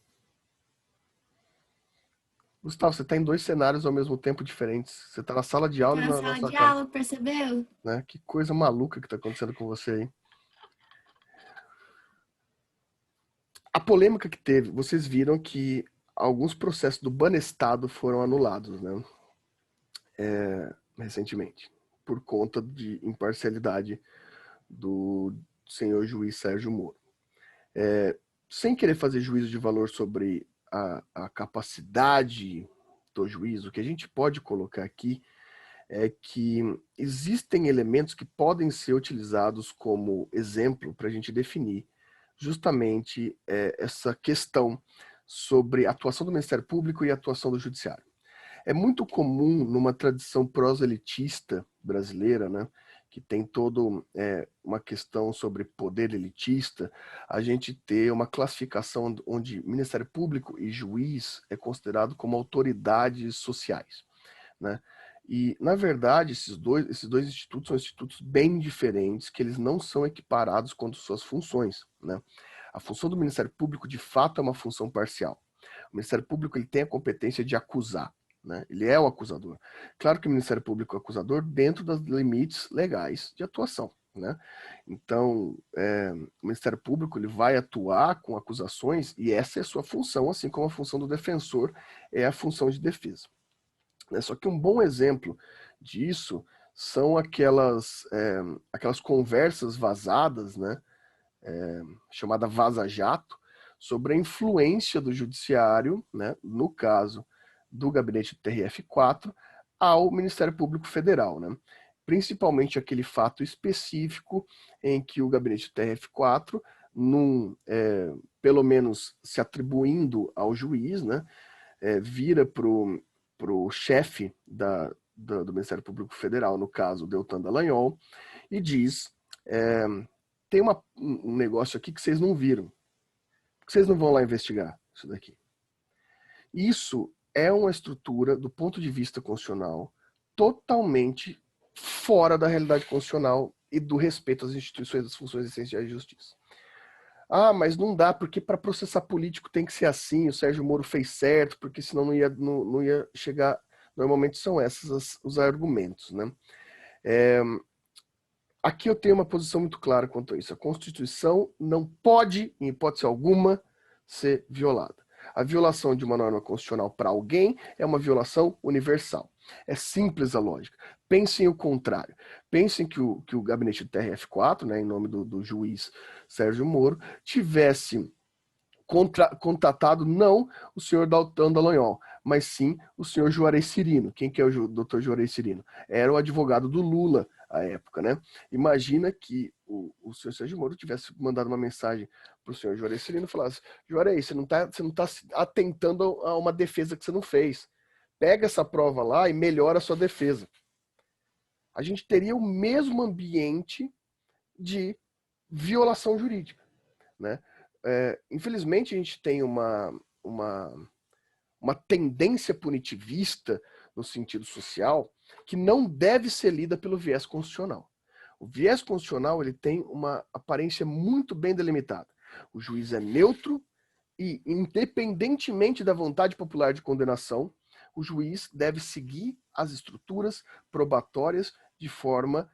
Gustavo, você está em 2 cenários ao mesmo tempo diferentes. Você está na sala de aula Tá e na na sala sua de casa. aula, percebeu? Né? Que coisa maluca que está acontecendo com você aí. A polêmica que teve, vocês viram que alguns processos do Banestado foram anulados, né? Recentemente, por conta de imparcialidade do senhor juiz Sérgio Moro. Sem querer fazer juízo de valor sobre a capacidade do juiz, o que a gente pode colocar aqui é que existem elementos que podem ser utilizados como exemplo para a gente definir justamente essa questão sobre a atuação do Ministério Público e a atuação do Judiciário. É muito comum numa tradição proselitista brasileira, né, que tem toda uma questão sobre poder elitista, a gente ter uma classificação onde Ministério Público e juiz é considerado como autoridades sociais, né? E, na verdade, esses dois institutos são institutos bem diferentes, que eles não são equiparados quanto às suas funções, né? A função do Ministério Público, de fato, é uma função parcial. O Ministério Público ele tem a competência de acusar, né? Ele é o acusador. Claro que o Ministério Público é o acusador dentro dos limites legais de atuação, né? Então, o Ministério Público ele vai atuar com acusações e essa é a sua função, assim como a função do defensor é a função de defesa. Só que um bom exemplo disso são aquelas conversas vazadas, né, chamada vaza-jato, sobre a influência do judiciário, né, no caso do gabinete do TRF4, ao Ministério Público Federal, né? Principalmente aquele fato específico em que o gabinete do TRF4, pelo menos se atribuindo ao juiz, né, vira para o chefe do Ministério Público Federal, no caso, Deltan Dallagnol, e diz, tem um negócio aqui que vocês não viram, que vocês não vão lá investigar isso daqui. Isso é uma estrutura, do ponto de vista constitucional, totalmente fora da realidade constitucional e do respeito às instituições das funções essenciais de justiça. Ah, mas não dá, porque para processar político tem que ser assim, o Sérgio Moro fez certo, porque senão não ia chegar... Normalmente são esses os argumentos, né? Aqui eu tenho uma posição muito clara quanto a isso. A Constituição não pode, em hipótese alguma, ser violada. A violação de uma norma constitucional para alguém é uma violação universal. É simples a lógica. Pensem o contrário. Pensem que o gabinete do TRF4, né, em nome do juiz Sérgio Moro, tivesse contatado não o senhor Deltan Dallagnol, mas sim o senhor Juarez Cirino. Quem que é o doutor Juarez Cirino? Era o advogado do Lula à época, né? Imagina que o senhor Sérgio Moro tivesse mandado uma mensagem para o senhor Juarez Cirino e falasse: Juarez, você não tá atentando a uma defesa que você não fez. Pega essa prova lá e melhora a sua defesa. A gente teria o mesmo ambiente de violação jurídica, né? Infelizmente, a gente tem uma tendência punitivista no sentido social que não deve ser lida pelo viés constitucional. O viés constitucional ele tem uma aparência muito bem delimitada. O juiz é neutro e, independentemente da vontade popular de condenação, o juiz deve seguir as estruturas probatórias de forma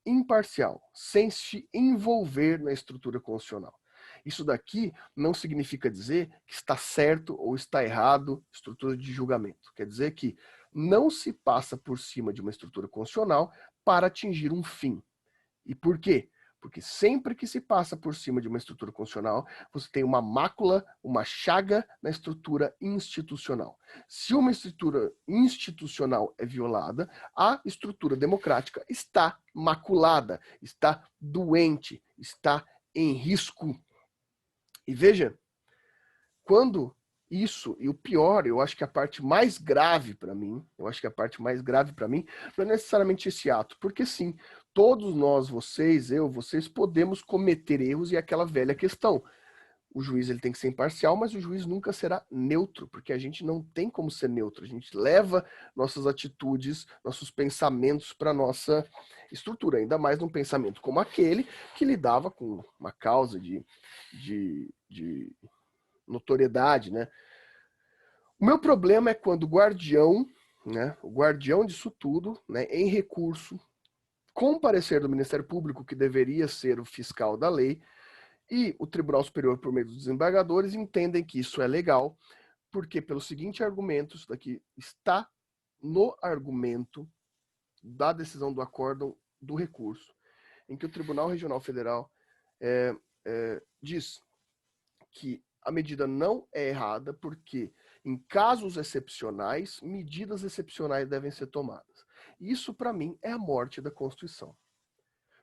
imparcial, sem se envolver na estrutura constitucional. Isso daqui não significa dizer que está certo ou está errado estrutura de julgamento. Quer dizer que não se passa por cima de uma estrutura constitucional para atingir um fim. E por quê? Porque sempre que se passa por cima de uma estrutura constitucional, você tem uma mácula, uma chaga na estrutura institucional. Se uma estrutura institucional é violada, a estrutura democrática está maculada, está doente, está em risco. E veja, quando isso, e o pior, eu acho que a parte mais grave para mim, não é necessariamente esse ato, porque sim, todos nós, vocês, vocês podemos cometer erros e aquela velha questão. O juiz ele tem que ser imparcial, mas o juiz nunca será neutro, porque a gente não tem como ser neutro, a gente leva nossas atitudes, nossos pensamentos para a nossa estrutura, ainda mais num pensamento como aquele que lidava com uma causa de notoriedade, né? O meu problema é quando o guardião, né, o guardião disso tudo, né, em recurso, com parecer do Ministério Público, que deveria ser o fiscal da lei, E o Tribunal Superior, por meio dos desembargadores, entendem que isso é legal, porque pelo seguinte argumento, isso daqui está no argumento da decisão do acórdão do recurso, em que o Tribunal Regional Federal diz que a medida não é errada porque, em casos excepcionais, medidas excepcionais devem ser tomadas. Isso, para mim, é a morte da Constituição.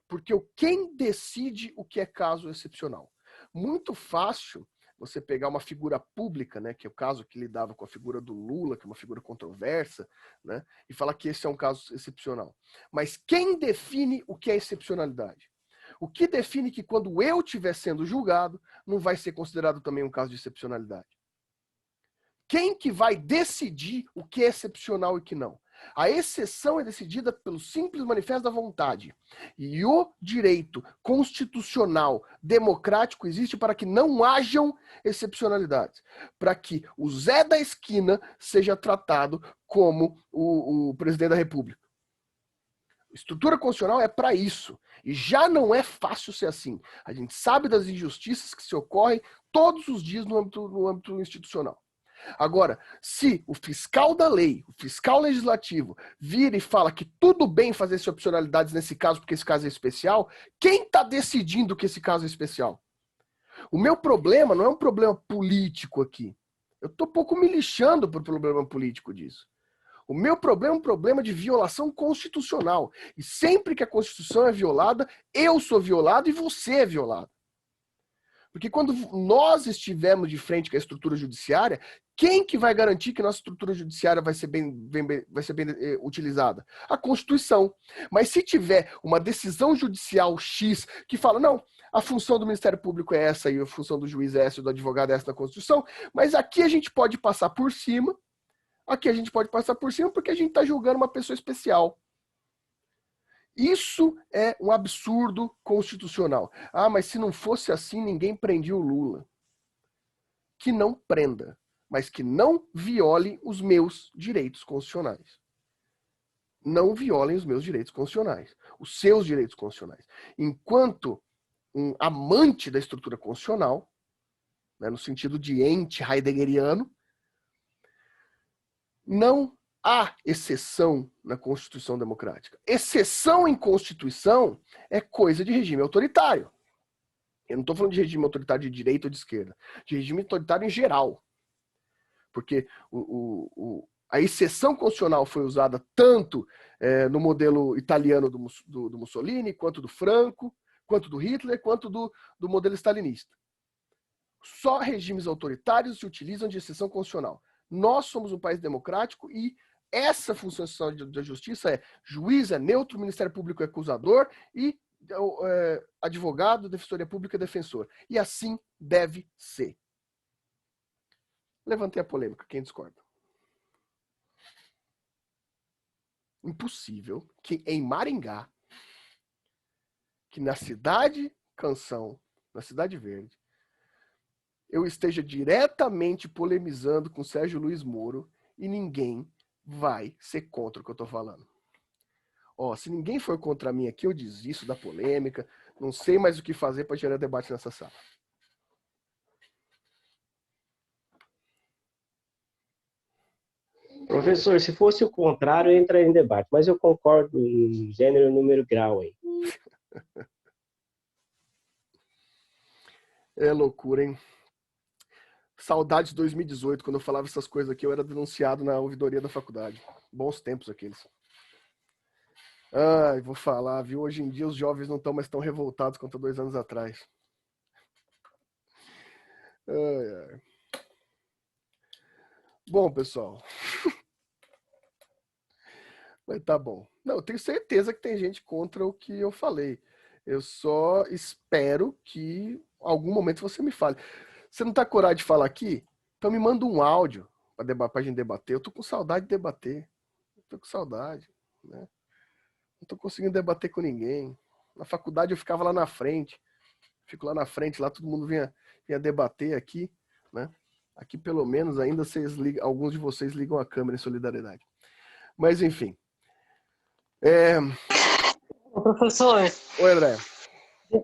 Porque quem decide o que é caso excepcional? Muito fácil você pegar uma figura pública, né, que é o caso que lidava com a figura do Lula, que é uma figura controversa, né, e falar que esse é um caso excepcional. Mas quem define o que é excepcionalidade? O que define que quando eu estiver sendo julgado, não vai ser considerado também um caso de excepcionalidade? Quem que vai decidir o que é excepcional e o que não? A exceção é decidida pelo simples manifesto da vontade. E o direito constitucional democrático existe para que não hajam excepcionalidades. Para que o Zé da esquina seja tratado como o presidente da República. Estrutura constitucional é para isso. E já não é fácil ser assim. A gente sabe das injustiças que se ocorrem todos os dias no âmbito institucional. Agora, se o fiscal da lei, o fiscal legislativo, vira e fala que tudo bem fazer excepcionalidades nesse caso, porque esse caso é especial, quem está decidindo que esse caso é especial? O meu problema não é um problema político aqui. Eu estou pouco me lixando por problema político disso. O meu problema é um problema de violação constitucional. E sempre que a Constituição é violada, eu sou violado e você é violado. Porque quando nós estivermos de frente com a estrutura judiciária, quem que vai garantir que nossa estrutura judiciária vai ser bem utilizada? A Constituição. Mas se tiver uma decisão judicial X que fala, não, a função do Ministério Público é essa e a função do juiz é essa e do advogado é essa na Constituição, mas aqui a gente pode passar por cima, porque a gente está julgando uma pessoa especial. Isso é um absurdo constitucional. Ah, mas se não fosse assim, ninguém prendia o Lula. Que não prenda, mas que não viole os meus direitos constitucionais. Não violem os meus direitos constitucionais, os seus direitos constitucionais. Enquanto um amante da estrutura constitucional, né, no sentido de ente heideggeriano, não há exceção na Constituição democrática. Exceção em Constituição é coisa de regime autoritário. Eu não estou falando de regime autoritário de direita ou de esquerda, de regime autoritário em geral. Porque a exceção constitucional foi usada tanto no modelo italiano do Mussolini, quanto do Franco, quanto do Hitler, quanto do modelo stalinista. Só regimes autoritários se utilizam de exceção constitucional. Nós somos um país democrático e essa função da justiça é juiz é neutro, Ministério Público é acusador e advogado, defensoria pública é defensor. E assim deve ser. Levantei a polêmica, quem discorda? Impossível que em Maringá, que na cidade Canção, na Cidade Verde, eu esteja diretamente polemizando com Sérgio Luiz Moro e ninguém vai ser contra o que eu estou falando. Ó, se ninguém for contra mim aqui, eu desisto da polêmica, não sei mais o que fazer para gerar debate nessa sala. Professor, se fosse o contrário, eu entraria em debate, mas eu concordo em gênero, número, grau aí. É loucura, hein? Saudades de 2018, quando eu falava essas coisas aqui, eu era denunciado na ouvidoria da faculdade. Bons tempos aqueles. Ai, vou falar, viu? Hoje em dia os jovens não estão mais tão revoltados quanto 2 anos atrás. Ai, ai. Bom, pessoal. Mas tá bom. Não, eu tenho certeza que tem gente contra o que eu falei. Eu só espero que em algum momento você me fale. Você não tá com coragem de falar aqui? Então me manda um áudio pra gente debater. Eu tô com saudade de debater. Eu tô com saudade, né? Não tô conseguindo debater com ninguém. Na faculdade eu ficava lá na frente. Fico lá na frente, lá todo mundo vinha debater aqui, né? Aqui pelo menos ainda alguns de vocês ligam a câmera em solidariedade. Mas enfim. Professor, Oi, André.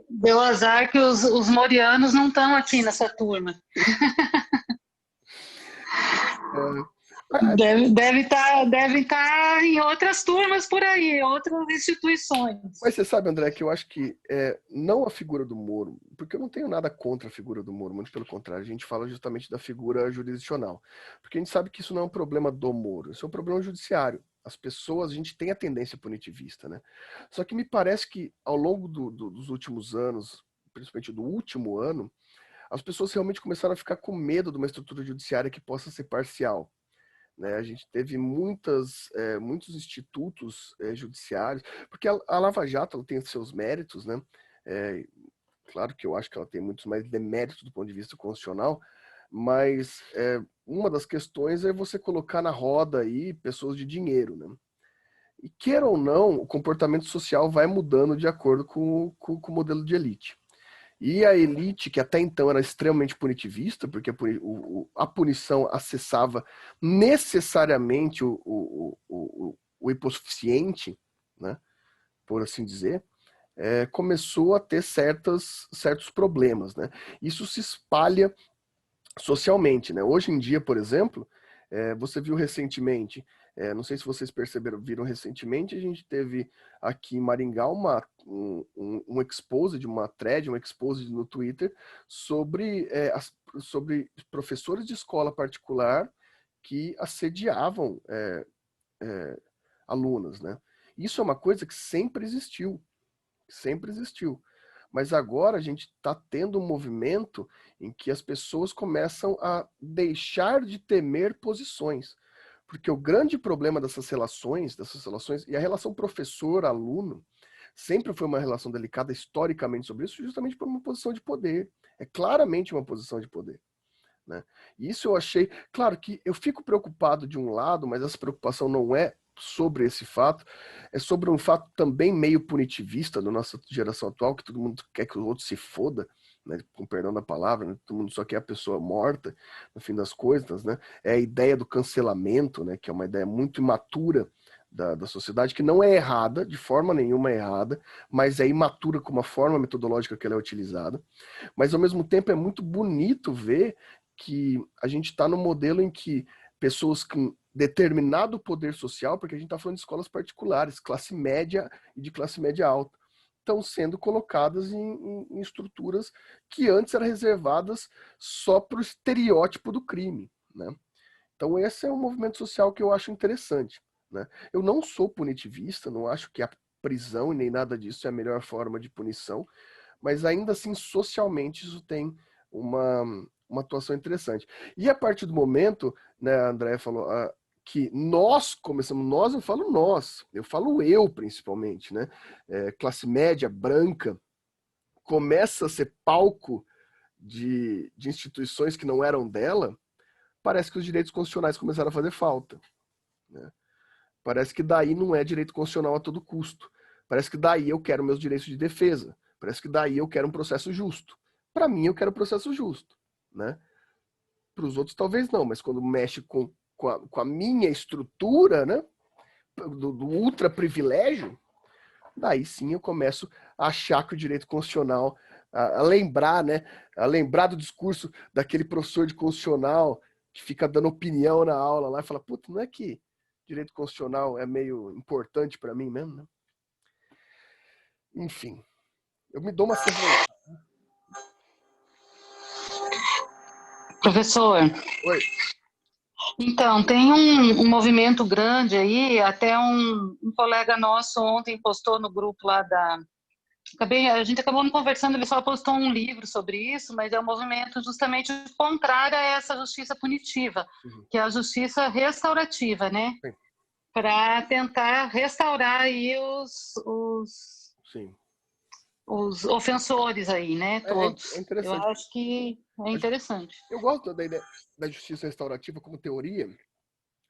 Deu azar que os morianos não estão aqui nessa turma. Devem estar em outras turmas por aí, em outras instituições. Mas você sabe, André, que eu acho que não a figura do Moro, porque eu não tenho nada contra a figura do Moro, muito pelo contrário, a gente fala justamente da figura jurisdicional. Porque a gente sabe que isso não é um problema do Moro, isso é um problema judiciário. As pessoas, a gente tem a tendência punitivista, né? Só que me parece que ao longo dos últimos anos, principalmente do último ano, as pessoas realmente começaram a ficar com medo de uma estrutura judiciária que possa ser parcial. Né? A gente teve muitos institutos judiciários, porque a Lava Jato ela tem seus méritos, né? Claro que eu acho que ela tem muitos mais deméritos do ponto de vista constitucional, mas uma das questões é você colocar na roda aí pessoas de dinheiro, né? E queira ou não, o comportamento social vai mudando de acordo com o modelo de elite. E a elite, que até então era extremamente punitivista, porque a punição acessava necessariamente o hipossuficiente, né, por assim dizer, começou a ter certos problemas. Né? Isso se espalha socialmente. Né? Hoje em dia, por exemplo, você viu recentemente, não sei se vocês viram recentemente, a gente teve aqui em Maringá um expose de uma thread, um expose no Twitter sobre professores de escola particular que assediavam alunas, né? Isso é uma coisa que sempre existiu. Mas agora a gente está tendo um movimento em que as pessoas começam a deixar de temer posições. Porque o grande problema dessas relações, e a relação professor-aluno, sempre foi uma relação delicada historicamente sobre isso, justamente por uma posição de poder. É claramente uma posição de poder. Né? E isso eu achei... Claro que eu fico preocupado de um lado, mas essa preocupação não é sobre esse fato, é sobre um fato também meio punitivista da nossa geração atual, que todo mundo quer que o outro se foda, né, com perdão da palavra, né, todo mundo só quer a pessoa morta, no fim das coisas, né, é a ideia do cancelamento, né, que é uma ideia muito imatura da sociedade, que não é errada, de forma nenhuma é errada, mas é imatura como a forma metodológica que ela é utilizada, mas ao mesmo tempo é muito bonito ver que a gente está no modelo em que pessoas com determinado poder social, porque a gente está falando de escolas particulares, classe média e de classe média alta, estão sendo colocadas em estruturas que antes eram reservadas só para o estereótipo do crime. Né? Então esse é um movimento social que eu acho interessante. Né? Eu não sou punitivista, não acho que a prisão e nem nada disso é a melhor forma de punição, mas ainda assim, socialmente, isso tem uma atuação interessante. E a partir do momento, né, a Andréa falou que nós começamos, eu falo eu principalmente, né, classe média, branca, começa a ser palco de instituições que não eram dela, parece que os direitos constitucionais começaram a fazer falta. Né? Parece que daí não é direito constitucional a todo custo. Parece que daí eu quero meus direitos de defesa. Parece que daí eu quero um processo justo. Para mim, eu quero um processo justo. Né? Para os outros, talvez não, mas quando mexe com a minha estrutura, né? do ultra privilégio, daí sim eu começo a achar que o direito constitucional, a lembrar, né? A lembrar do discurso daquele professor de constitucional que fica dando opinião na aula lá e fala, puta, não é que direito constitucional é meio importante para mim mesmo, né? Enfim, eu me dou uma cerveja. Professor. Oi. Então, tem um movimento grande aí, até um colega nosso ontem postou no grupo lá a gente acabou não conversando, ele só postou um livro sobre isso, mas é um movimento justamente contrário a essa justiça punitiva, que é a justiça restaurativa, né? Para tentar restaurar aí os ofensores aí, né? Todos. Eu acho que é interessante. Eu gosto da ideia da justiça restaurativa como teoria,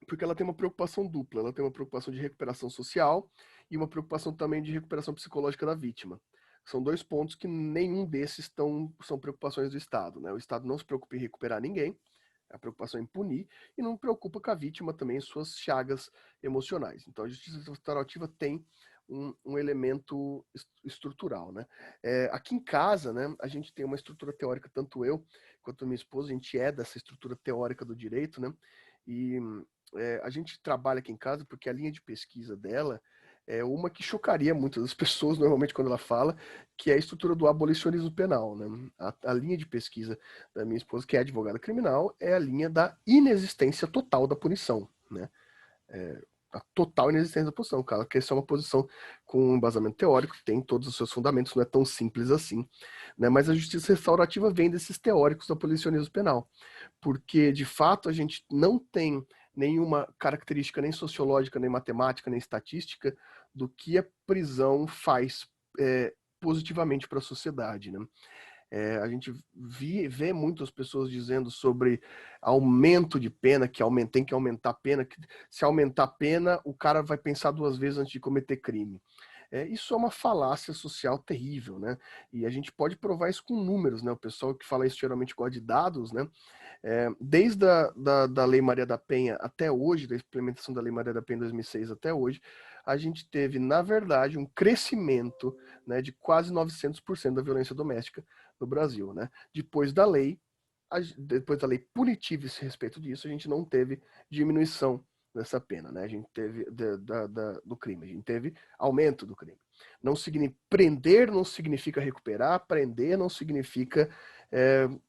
porque ela tem uma preocupação dupla. Ela tem uma preocupação de recuperação social e uma preocupação também de recuperação psicológica da vítima. São dois pontos que nenhum desses são preocupações do Estado. Né? O Estado não se preocupa em recuperar ninguém, a preocupação é em punir, e não preocupa com a vítima também em suas chagas emocionais. Então a justiça restaurativa tem um elemento estrutural, né? Aqui em casa, né, a gente tem uma estrutura teórica, tanto eu quanto minha esposa, a gente é dessa estrutura teórica do direito, né? E a gente trabalha aqui em casa porque a linha de pesquisa dela é uma que chocaria muitas das pessoas, normalmente, quando ela fala, que é a estrutura do abolicionismo penal, né? A linha de pesquisa da minha esposa, que é advogada criminal, é a linha da inexistência total da punição, né? A total inexistência da posição, cara, que essa é uma posição com um embasamento teórico, tem todos os seus fundamentos, não é tão simples assim, né? Mas a justiça restaurativa vem desses teóricos do abolicionismo penal, porque, de fato, a gente não tem nenhuma característica nem sociológica, nem matemática, nem estatística do que a prisão faz positivamente para a sociedade, né? A gente vê muitas pessoas dizendo sobre aumento de pena, que tem que aumentar a pena, que se aumentar a pena, o cara vai pensar 2 vezes antes de cometer crime. Isso é uma falácia social terrível, né? E a gente pode provar isso com números, né? O pessoal que fala isso geralmente gosta de dados, né? Desde da Lei Maria da Penha até hoje, da implementação da Lei Maria da Penha em 2006 até hoje, a gente teve, na verdade, um crescimento, né, de quase 900% da violência doméstica no Brasil, né? Depois da lei punitiva a respeito disso, a gente não teve diminuição dessa pena, né? A gente teve do crime, a gente teve aumento do crime. Prender não significa recuperar, prender não significa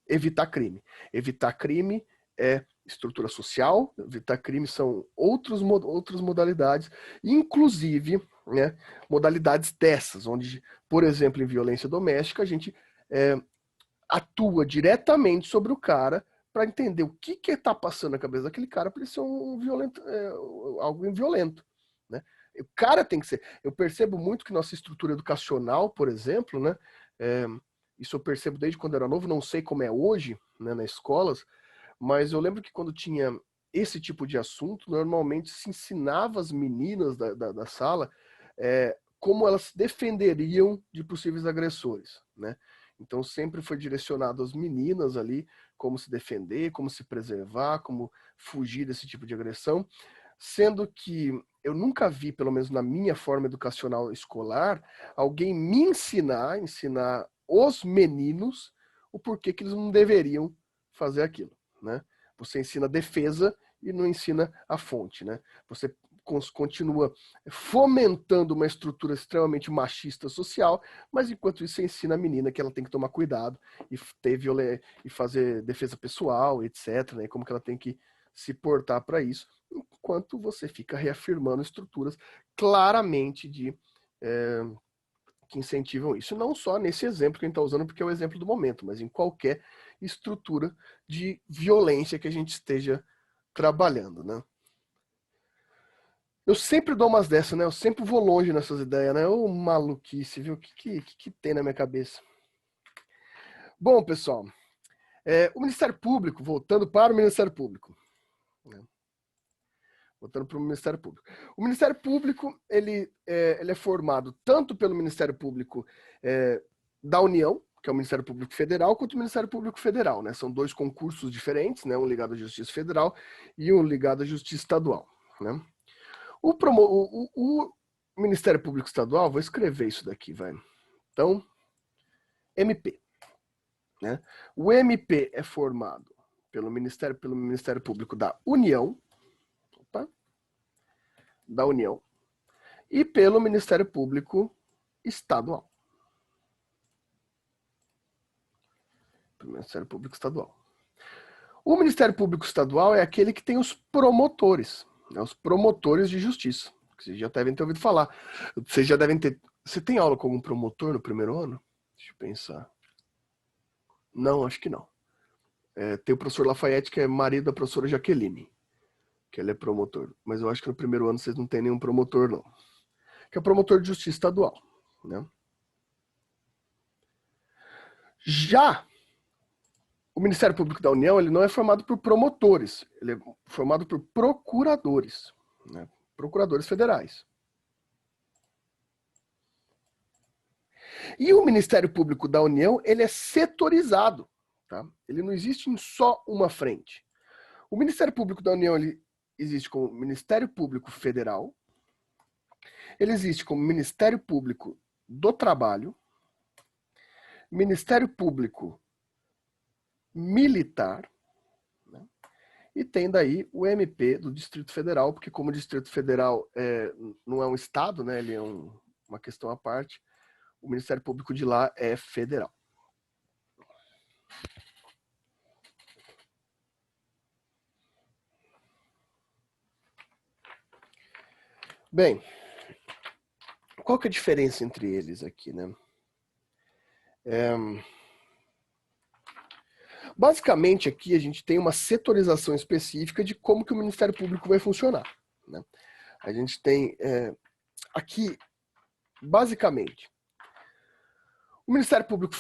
evitar crime. Evitar crime é estrutura social, evitar crime são outras modalidades, inclusive, né, modalidades dessas, onde, por exemplo, em violência doméstica, a gente atua diretamente sobre o cara para entender o que está passando na cabeça daquele cara para ele ser um violento, algo violento, né? O cara tem que ser. Eu percebo muito que nossa estrutura educacional, por exemplo, né, isso eu percebo desde quando eu era novo, não sei como é hoje, né, nas escolas, mas eu lembro que quando tinha esse tipo de assunto, normalmente se ensinava as meninas da sala como elas se defenderiam de possíveis agressores, né? Então sempre foi direcionado às meninas ali como se defender, como se preservar, como fugir desse tipo de agressão, sendo que eu nunca vi, pelo menos na minha forma educacional escolar, alguém me ensinar os meninos o porquê que eles não deveriam fazer aquilo, né? Você ensina a defesa e não ensina a fonte, né? Você continua fomentando uma estrutura extremamente machista social, mas enquanto isso você ensina a menina que ela tem que tomar cuidado e fazer defesa pessoal, etc., né? Como que ela tem que se portar para isso, enquanto você fica reafirmando estruturas claramente que incentivam isso. Não só nesse exemplo que a gente está usando, porque é o exemplo do momento, mas em qualquer estrutura de violência que a gente esteja trabalhando, né? Eu sempre dou umas dessas, né? Eu sempre vou longe nessas ideias, né? Ô, maluquice, viu? O que tem na minha cabeça? Bom, pessoal, o Ministério Público, voltando para o Ministério Público, né? Voltando para o Ministério Público. O Ministério Público, ele é formado tanto pelo Ministério Público da União, que é o Ministério Público Federal, quanto o Ministério Público Federal, né? São 2 concursos diferentes, né? Um ligado à Justiça Federal e um ligado à Justiça Estadual, né? O Ministério Público Estadual, vou escrever isso daqui, vai. Então, MP, né? O MP é formado pelo Ministério Público da União, e pelo Ministério Público Estadual. Pelo Ministério Público Estadual. O Ministério Público Estadual é aquele que tem os promotores, né, os promotores de justiça. Vocês já devem ter ouvido falar. Vocês já devem ter... Você tem aula com algum promotor no primeiro ano? Deixa eu pensar. Não, acho que não. Tem o professor Lafayette, que é marido da professora Jaqueline, que ele é promotor. Mas eu acho que no primeiro ano vocês não tem nenhum promotor, não. Que é o promotor de justiça estadual, né? Já o Ministério Público da União, ele não é formado por promotores, ele é formado por procuradores, né? Procuradores federais. E o Ministério Público da União, ele é setorizado, tá? Ele não existe em só uma frente. O Ministério Público da União, ele existe como Ministério Público Federal, Ele existe como Ministério Público do Trabalho, Ministério Público Militar, né? E tem daí o MP do Distrito Federal, porque como o Distrito Federal não é um estado, né? Ele é uma questão à parte, o Ministério Público de lá é federal. Bem, qual que é a diferença entre eles aqui, né? Basicamente, aqui a gente tem uma setorização específica de como que o Ministério Público vai funcionar, né? A gente tem aqui, basicamente, o Ministério Público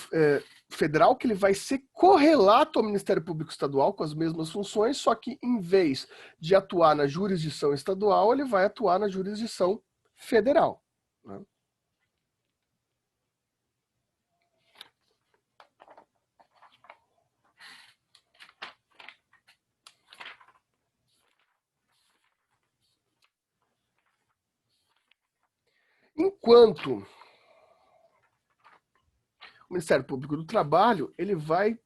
Federal, que ele vai ser correlato ao Ministério Público Estadual com as mesmas funções, só que em vez de atuar na jurisdição estadual, ele vai atuar na jurisdição federal, né? Enquanto o Ministério Público do Trabalho, ele vai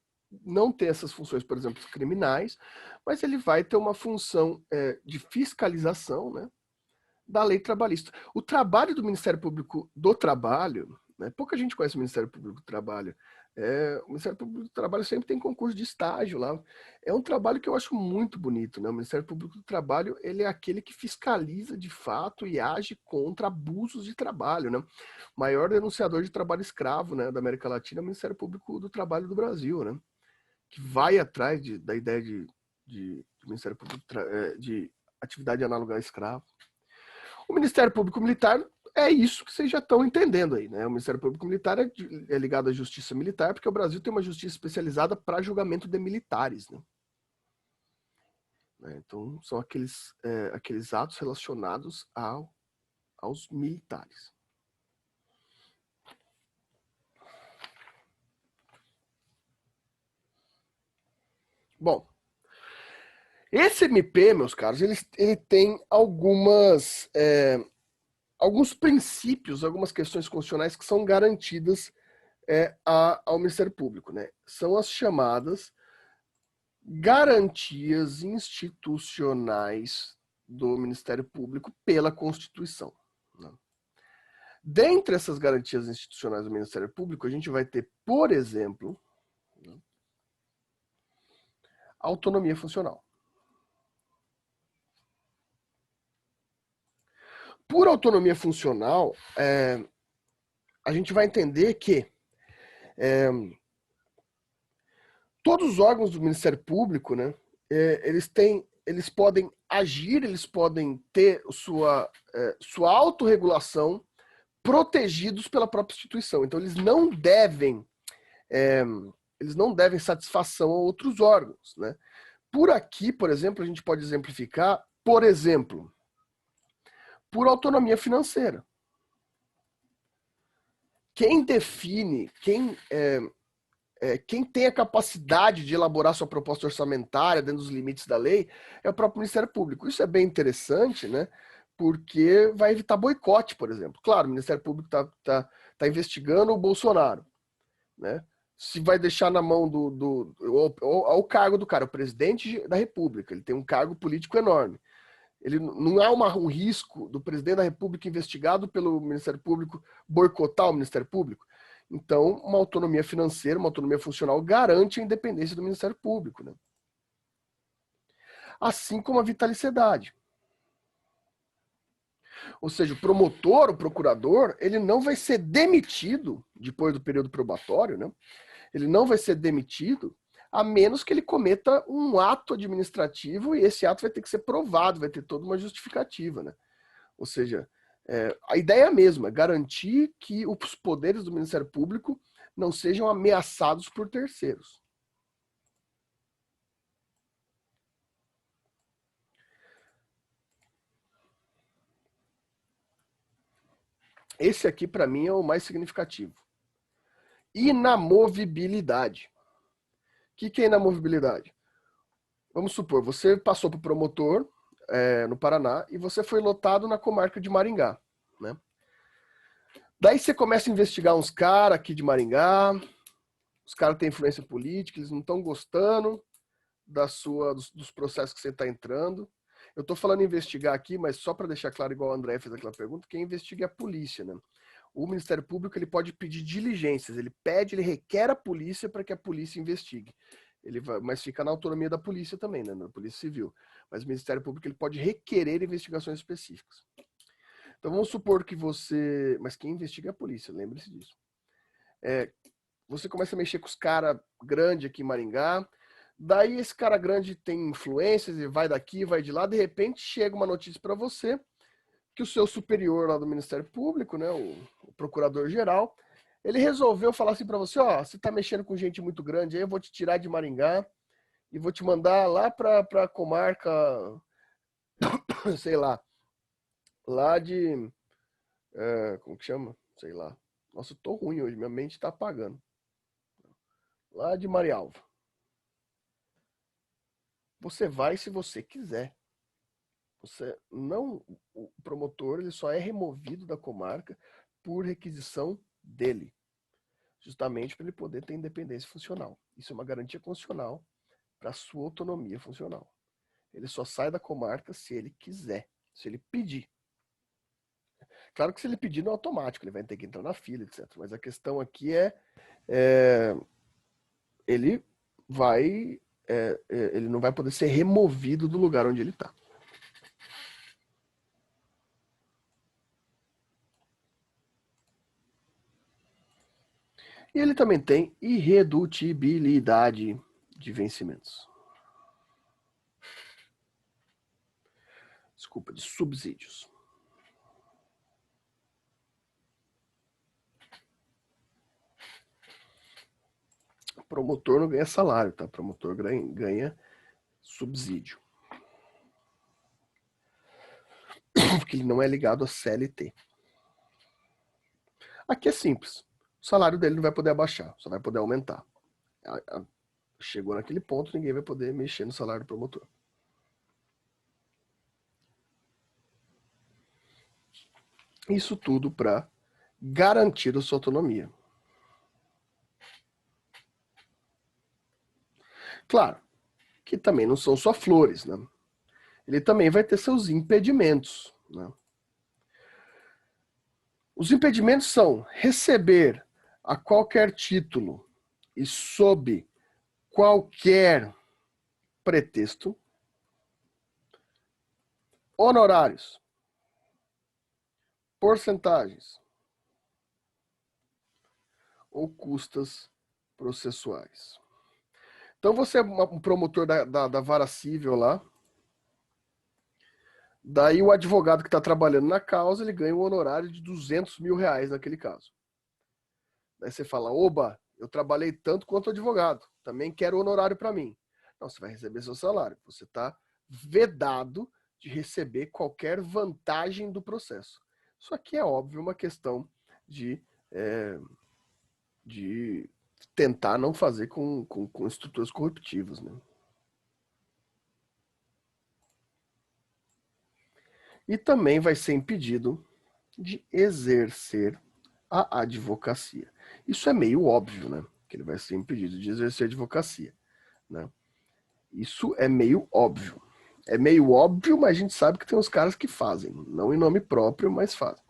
não ter essas funções, por exemplo, criminais, mas ele vai ter uma função de fiscalização, né, da lei trabalhista. O trabalho do Ministério Público do Trabalho, né, pouca gente conhece o Ministério Público do Trabalho. O Ministério Público do Trabalho sempre tem concurso de estágio lá. É um trabalho que eu acho muito bonito, né? O Ministério Público do Trabalho, ele é aquele que fiscaliza de fato e age contra abusos de trabalho, né? O maior denunciador de trabalho escravo, né, da América Latina é o Ministério Público do Trabalho do Brasil, né? Que vai atrás da ideia de Ministério Público de atividade análoga a escravo. O Ministério Público Militar é isso que vocês já estão entendendo aí, né? O Ministério Público Militar é ligado à Justiça Militar, porque o Brasil tem uma justiça especializada para julgamento de militares, né? Então, são aqueles atos relacionados aos militares. Bom, esse MP, meus caros, ele tem alguns princípios, algumas questões constitucionais que são garantidas ao Ministério Público, né? São as chamadas garantias institucionais do Ministério Público pela Constituição, né? Dentre essas garantias institucionais do Ministério Público, a gente vai ter, por exemplo, né, autonomia funcional. Por autonomia funcional, a gente vai entender que todos os órgãos do Ministério Público, né, eles podem agir, eles podem ter sua autorregulação protegidos pela própria instituição. Então, eles não devem satisfação a outros órgãos, né? Por aqui, por exemplo, a gente pode exemplificar, por exemplo, por autonomia financeira. Quem define, quem tem a capacidade de elaborar sua proposta orçamentária dentro dos limites da lei é o próprio Ministério Público. Isso é bem interessante, né? Porque vai evitar boicote, por exemplo. Claro, o Ministério Público tá investigando o Bolsonaro, né? Se vai deixar na mão ao cargo do cara, o presidente da República, ele tem um cargo político enorme. Ele não há um risco do presidente da República investigado pelo Ministério Público boicotar o Ministério Público. Então, uma autonomia financeira, uma autonomia funcional garante a independência do Ministério Público, né? Assim como a vitaliciedade. Ou seja, o promotor, o procurador, ele não vai ser demitido depois do período probatório, né? Ele não vai ser demitido a menos que ele cometa um ato administrativo e esse ato vai ter que ser provado, vai ter toda uma justificativa, né? Ou seja, a ideia é a mesma, garantir que os poderes do Ministério Público não sejam ameaçados por terceiros. Esse aqui, para mim, é o mais significativo. Inamovibilidade. O que é inamovibilidade? Vamos supor, você passou para o promotor no Paraná e você foi lotado na comarca de Maringá, né? Daí você começa a investigar uns caras aqui de Maringá, os caras têm influência política, eles não estão gostando dos processos que você está entrando. Eu estou falando em investigar aqui, mas só para deixar claro, igual o André fez aquela pergunta, quem investiga é a polícia, né? O Ministério Público ele pode pedir diligências, ele requer a polícia para que a polícia investigue. Mas fica na autonomia da polícia também, né? Da Polícia Civil. Mas o Ministério Público ele pode requerer investigações específicas. Então vamos supor que você... Mas quem investiga é a polícia, lembre-se disso. Você começa a mexer com os caras grandes aqui em Maringá, daí esse cara grande tem influências e vai daqui, vai de lá, de repente chega uma notícia para você que o seu superior lá do Ministério Público, né, o procurador-geral, ele resolveu falar assim para você, ó, você tá mexendo com gente muito grande aí, eu vou te tirar de Maringá e vou te mandar lá pra comarca, sei lá de, como que chama? Sei lá. Nossa, eu tô ruim hoje, minha mente tá apagando. Lá de Marialva. Você vai se você quiser. Você não, o promotor ele só é removido da comarca por requisição dele, justamente para ele poder ter independência funcional. Isso é uma garantia constitucional para a sua autonomia funcional. Ele só sai da comarca se ele quiser, se ele pedir. Claro que se ele pedir não é automático, ele vai ter que entrar na fila, etc. Mas a questão aqui ele não vai poder ser removido do lugar onde ele está. E ele também tem irredutibilidade de vencimentos. Desculpa, de subsídios. O promotor não ganha salário, tá? O promotor ganha subsídio. Porque ele não é ligado a CLT. Aqui é simples. O salário dele não vai poder abaixar, só vai poder aumentar. Chegou naquele ponto, ninguém vai poder mexer no salário do promotor. Isso tudo para garantir a sua autonomia. Claro, que também não são só flores, né? Ele também vai ter seus impedimentos, né? Os impedimentos são receber a qualquer título e sob qualquer pretexto honorários, porcentagens ou custas processuais. Então você é um promotor da vara civil lá, daí o advogado que está trabalhando na causa, ele ganha um honorário de R$200 mil naquele caso. Daí você fala, oba, eu trabalhei tanto quanto advogado, também quero honorário para mim. Não, você vai receber seu salário, você está vedado de receber qualquer vantagem do processo. Isso aqui é óbvio uma questão de tentar não fazer com estruturas corruptivas, né? E também vai ser impedido de exercer a advocacia. Isso é meio óbvio, né? Que ele vai ser impedido de exercer a advocacia, né? Isso é meio óbvio. É meio óbvio, mas a gente sabe que tem uns caras que fazem. Não em nome próprio, mas fazem.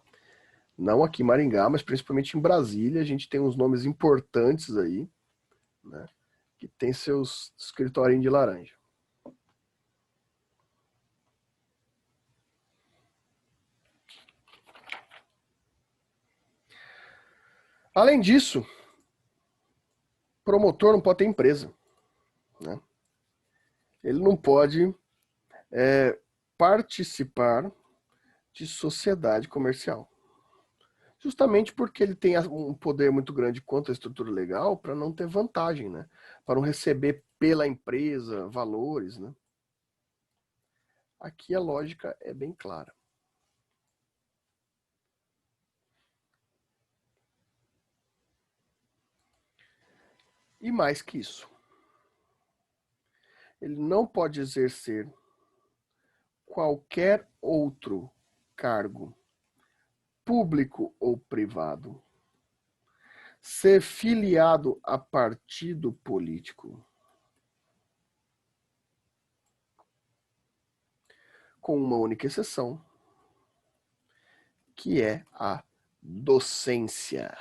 Não aqui em Maringá, mas principalmente em Brasília. A gente tem uns nomes importantes aí, né? Que tem seus escritórios de laranja. Além disso, promotor não pode ter empresa, né? Ele não pode participar de sociedade comercial. Justamente porque ele tem um poder muito grande quanto à estrutura legal para não ter vantagem, né? Para não receber pela empresa valores, né? Aqui a lógica é bem clara. E mais que isso, ele não pode exercer qualquer outro cargo público ou privado, ser filiado a partido político, com uma única exceção, que é a docência.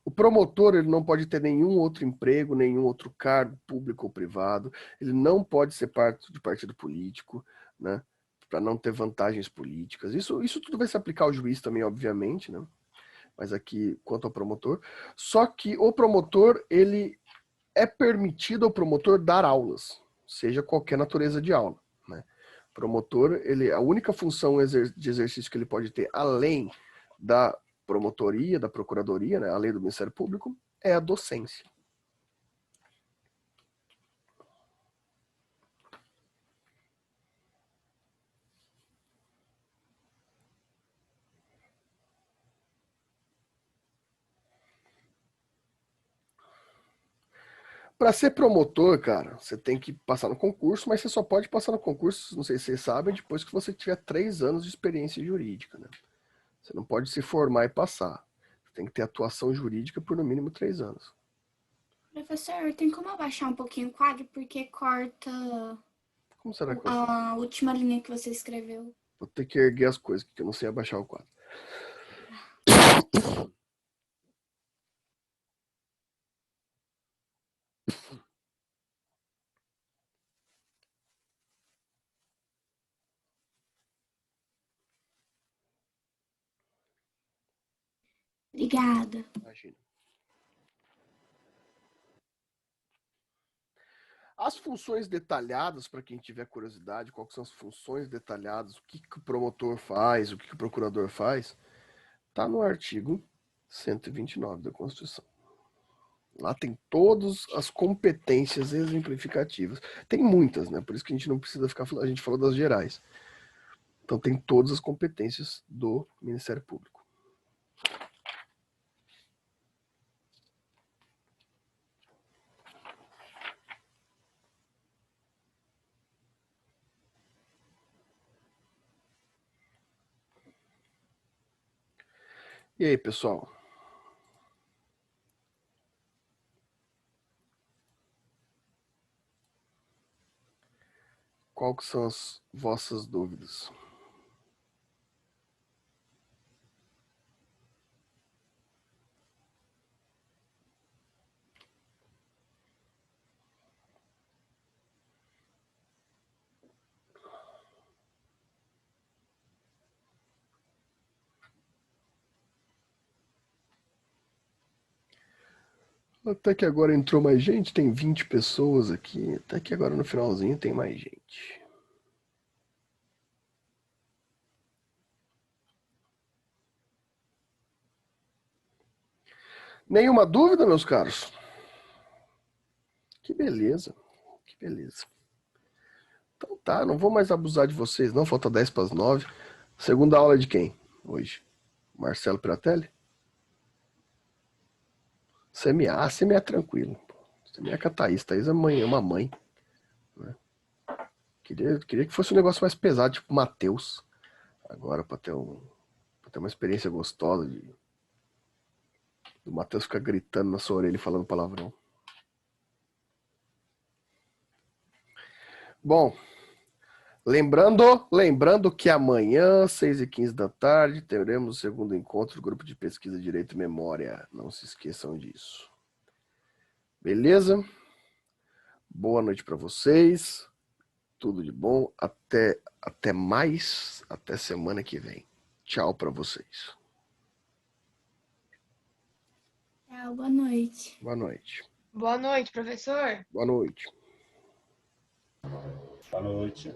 O promotor ele não pode ter nenhum outro emprego, nenhum outro cargo público ou privado, ele não pode ser parte de partido político, né, para não ter vantagens políticas. Isso tudo vai se aplicar ao juiz também, obviamente, né? Mas aqui, quanto ao promotor, só que o promotor, ele é permitido ao promotor dar aulas, seja qualquer natureza de aula, né? Promotor, a única função de exercício que ele pode ter, além da promotoria, da procuradoria, né, além do Ministério Público, é a docência. Para ser promotor, cara, você tem que passar no concurso, mas você só pode passar no concurso, não sei se vocês sabem, depois que você tiver 3 anos de experiência jurídica, né? Você não pode se formar e passar. Você tem que ter atuação jurídica por no mínimo 3 anos. Professor, tem como abaixar um pouquinho o quadro? Porque corta Como será que a última linha que você escreveu. Vou ter que erguer as coisas, porque eu não sei abaixar o quadro. Obrigada. Imagina. As funções detalhadas, para quem tiver curiosidade, quais são as funções detalhadas, o que o promotor faz, o que o procurador faz, está no artigo 129 da Constituição. Lá tem todas as competências exemplificativas. Tem muitas, né? Por isso que a gente não precisa ficar falando, a gente falou das gerais. Então tem todas as competências do Ministério Público. E aí, pessoal? Qual que são as vossas dúvidas? Até que agora entrou mais gente, tem 20 pessoas aqui. Até que agora no finalzinho tem mais gente. Nenhuma dúvida, meus caros? Que beleza, que beleza. Então tá, não vou mais abusar de vocês não, falta 10 para as 9. Segunda aula de quem hoje? Marcelo Piratelli? CMA, CMA é tranquilo. CMA é com a Thaís. Thaís é uma mãe. Né? Queria que fosse um negócio mais pesado, tipo Matheus. Agora, para ter uma experiência gostosa do Matheus ficar gritando na sua orelha e falando palavrão. Bom, lembrando que amanhã, 6h15 da tarde, teremos o segundo encontro do Grupo de Pesquisa Direito e Memória. Não se esqueçam disso. Beleza? Boa noite para vocês. Tudo de bom. Até mais. Até semana que vem. Tchau para vocês. Tchau, boa noite. Boa noite. Boa noite, professor. Boa noite. Boa noite.